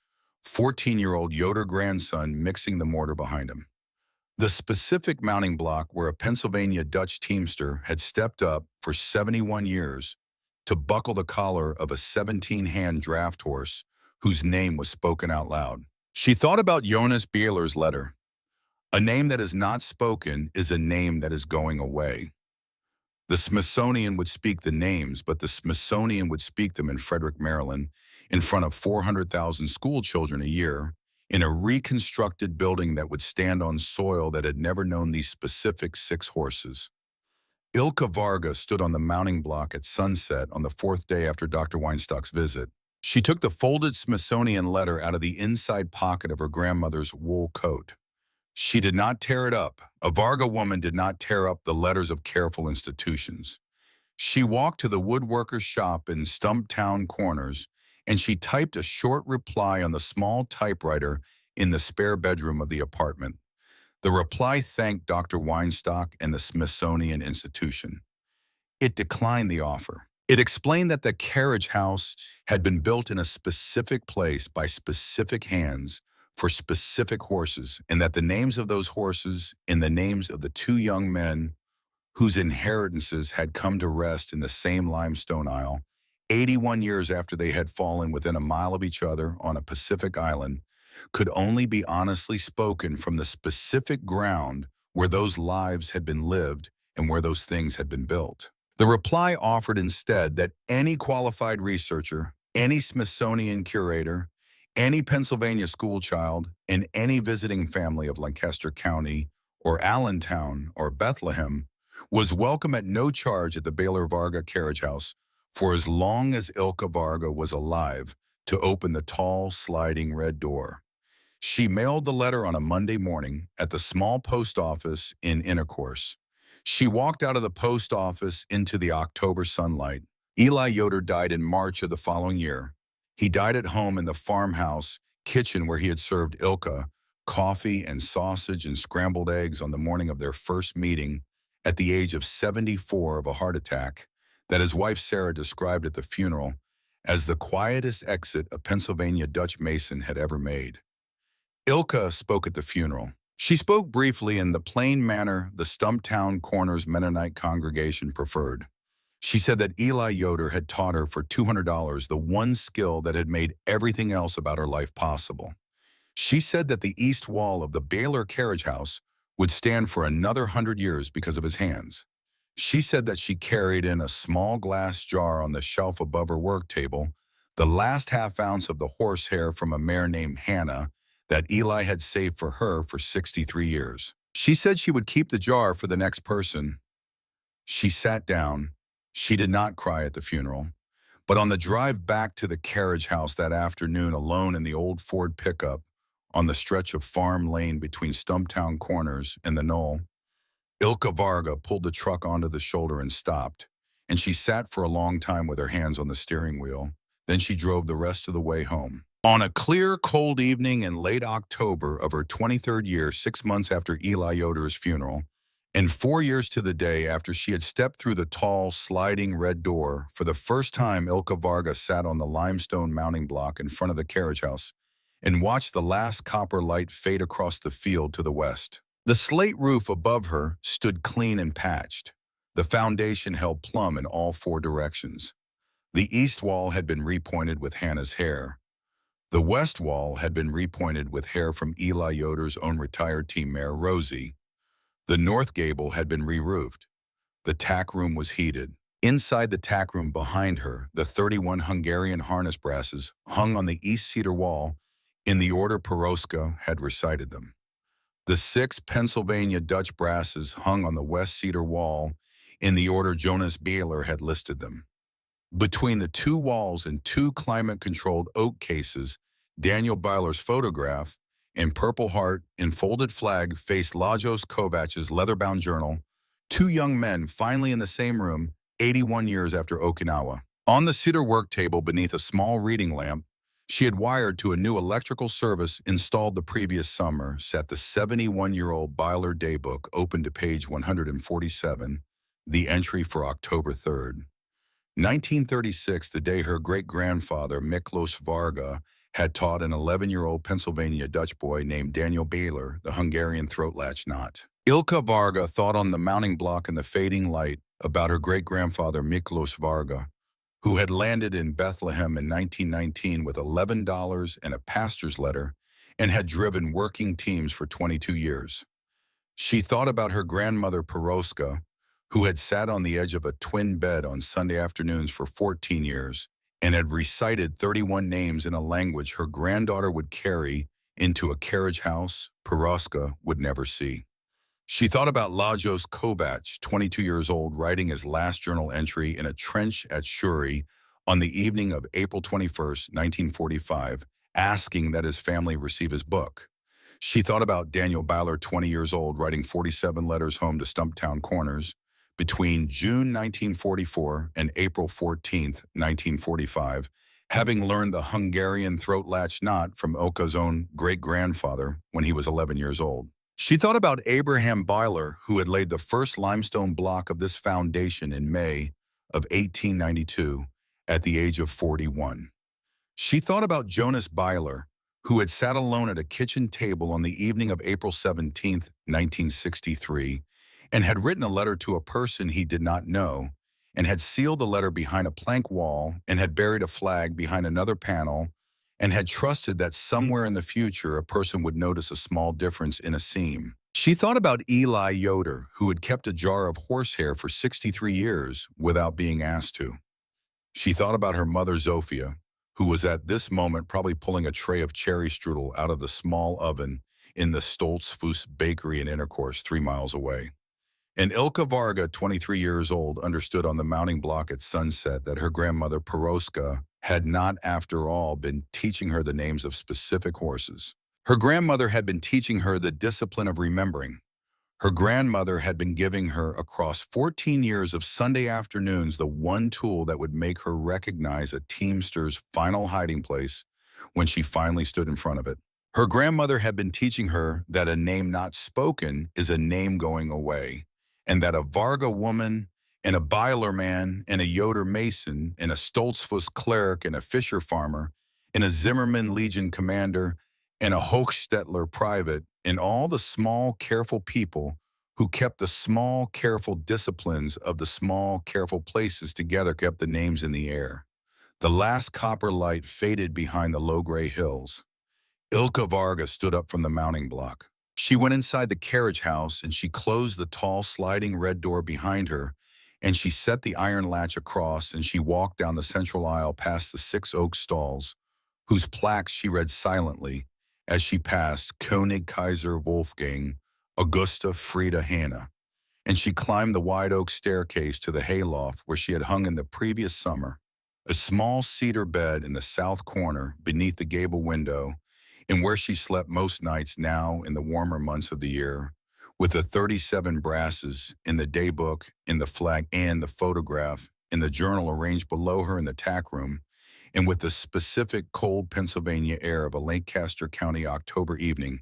14-year-old Yoder grandson mixing the mortar behind him. The specific mounting block where a Pennsylvania Dutch teamster had stepped up for 71 years to buckle the collar of a 17-hand draft horse whose name was spoken out loud. She thought about Jonas Bieler's letter. A name that is not spoken is a name that is going away. The Smithsonian would speak the names, but the Smithsonian would speak them in Frederick, Maryland, in front of 400,000 school children a year, in a reconstructed building that would stand on soil that had never known these specific 6 horses. Ilka Varga stood on the mounting block at sunset on the 4th day after Dr. Weinstock's visit. She took the folded Smithsonian letter out of the inside pocket of her grandmother's wool coat. She did not tear it up. A Varga woman did not tear up the letters of careful institutions. She walked to the woodworker's shop in Stumptown Corners, and she typed a short reply on the small typewriter in the spare bedroom of the apartment. The reply thanked Dr. Weinstock and the Smithsonian Institution. It declined the offer. It explained that the carriage house had been built in a specific place by specific hands for specific horses, and that the names of those horses and the names of the 2 young men whose inheritances had come to rest in the same limestone isle, 81 years after they had fallen within a mile of each other on a Pacific island, could only be honestly spoken from the specific ground where those lives had been lived and where those things had been built. The reply offered instead that any qualified researcher, any Smithsonian curator, any Pennsylvania schoolchild, and any visiting family of Lancaster County or Allentown or Bethlehem was welcome at no charge at the Baylor Varga Carriage House for as long as Ilka Varga was alive to open the tall, sliding red door. She mailed the letter on a Monday morning at the small post office in Intercourse. She walked out of the post office into the October sunlight. Eli Yoder died in March of the following year. He died at home in the farmhouse kitchen where he had served Ilka coffee and sausage and scrambled eggs on the morning of their first meeting at the age of 74 of a heart attack that his wife Sarah described at the funeral as the quietest exit a Pennsylvania Dutch mason had ever made. Ilka spoke at the funeral. She spoke briefly in the plain manner the Stumptown Corners Mennonite congregation preferred. She said that Eli Yoder had taught her for $200 the one skill that had made everything else about her life possible. She said that the east wall of the Baylor Carriage House would stand for another 100 years because of his hands. She said that she carried in a small glass jar on the shelf above her work table the last half ounce of the horsehair from a mare named Hannah that Eli had saved for her for 63 years. She said she would keep the jar for the next person. She sat down. She did not cry at the funeral, but on the drive back to the carriage house that afternoon alone in the old Ford pickup on the stretch of farm lane between Stumptown Corners and the Knoll, Ilka Varga pulled the truck onto the shoulder and stopped, and she sat for a long time with her hands on the steering wheel. Then she drove the rest of the way home. On a clear, cold evening in late October of her 23rd year, 6 months after Eli Yoder's funeral, and 4 years to the day after she had stepped through the tall, sliding red door, for the first time Ilka Varga sat on the limestone mounting block in front of the carriage house and watched the last copper light fade across the field to the west. The slate roof above her stood clean and patched. The foundation held plumb in all 4 directions. The east wall had been repointed with Hannah's hair. The west wall had been repointed with hair from Eli Yoder's own retired team mare, Rosie. The north gable had been re-roofed. The tack room was heated. Inside the tack room behind her, the 31 Hungarian harness brasses hung on the east cedar wall in the order Peroska had recited them. The 6 Pennsylvania Dutch brasses hung on the west cedar wall in the order Jonas Baylor had listed them. Between the 2 walls and 2 climate-controlled oak cases, Daniel Byler's photograph, in Purple Heart, enfolded flag, faced Lajos Kovac's leather-bound journal, 2 young men finally in the same room, 81 years after Okinawa. On the cedar work table beneath a small reading lamp, she had wired to a new electrical service installed the previous summer, sat the 71-year-old Byler daybook open to page 147, the entry for October 3rd. 1936, the day her great-grandfather, Miklos Varga, had taught an 11-year-old Pennsylvania Dutch boy named Daniel Baylor the Hungarian throat latch knot. Ilka Varga thought on the mounting block in the fading light about her great-grandfather Miklos Varga, who had landed in Bethlehem in 1919 with $11 and a pastor's letter and had driven working teams for 22 years. She thought about her grandmother Peroska, who had sat on the edge of a twin bed on Sunday afternoons for 14 years and had recited 31 names in a language her granddaughter would carry into a carriage house Peroska would never see. She thought about Lajos Kovac, 22 years old, writing his last journal entry in a trench at Shuri on the evening of April 21st, 1945, asking that his family receive his book. She thought about Daniel Byler, 20 years old, writing 47 letters home to Stumptown Corners between June 1944 and April 14, 1945, having learned the Hungarian throat latch knot from Ilka's own great-grandfather when he was 11 years old. She thought about Abraham Byler, who had laid the first limestone block of this foundation in May of 1892 at the age of 41. She thought about Jonas Byler, who had sat alone at a kitchen table on the evening of April 17, 1963, and had written a letter to a person he did not know, and had sealed the letter behind a plank wall, and had buried a flag behind another panel, and had trusted that somewhere in the future a person would notice a small difference in a seam. She thought about Eli Yoder, who had kept a jar of horsehair for 63 years without being asked to. She thought about her mother Zofia, who was at this moment probably pulling a tray of cherry strudel out of the small oven in the Stoltzfus bakery in Intercourse 3 miles away. And Ilka Varga, 23 years old, understood on the mounting block at sunset that her grandmother Peroska had not, after all, been teaching her the names of specific horses. Her grandmother had been teaching her the discipline of remembering. Her grandmother had been giving her, across 14 years of Sunday afternoons, the one tool that would make her recognize a teamster's final hiding place when she finally stood in front of it. Her grandmother had been teaching her that a name not spoken is a name going away, and that a Varga woman and a Byler man and a Yoder mason and a Stoltzfus cleric and a Fisher farmer and a Zimmerman Legion commander and a Hochstetler private and all the small, careful people who kept the small, careful disciplines of the small, careful places together kept the names in the air. The last copper light faded behind the low gray hills. Ilka Varga stood up from the mounting block. She went inside the carriage house and she closed the tall sliding red door behind her, and she set the iron latch across, and she walked down the central aisle past the 6 oak stalls, whose plaques she read silently as she passed König Kaiser Wolfgang, Augusta Frieda Hannah, and she climbed the wide oak staircase to the hayloft where she had hung in the previous summer, a small cedar bed in the south corner beneath the gable window, and where she slept most nights now in the warmer months of the year, with the 37 brasses in the daybook, in the flag, and the photograph in the journal arranged below her in the tack room, and with the specific cold Pennsylvania air of a Lancaster County October evening,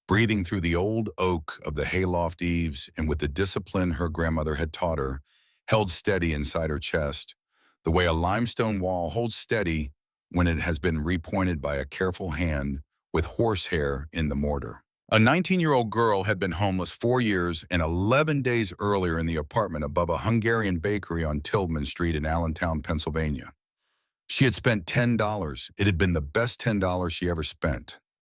breathing through the old oak of the hayloft eaves, and with the discipline her grandmother had taught her, held steady inside her chest, the way a limestone wall holds steady when it has been repointed by a careful hand with horsehair in the mortar. A 19-year-old girl had been homeless 4 years and 11 days earlier in the apartment above a Hungarian bakery on Tilghman Street in Allentown, Pennsylvania. She had spent $10. It had been the best $10 she ever spent.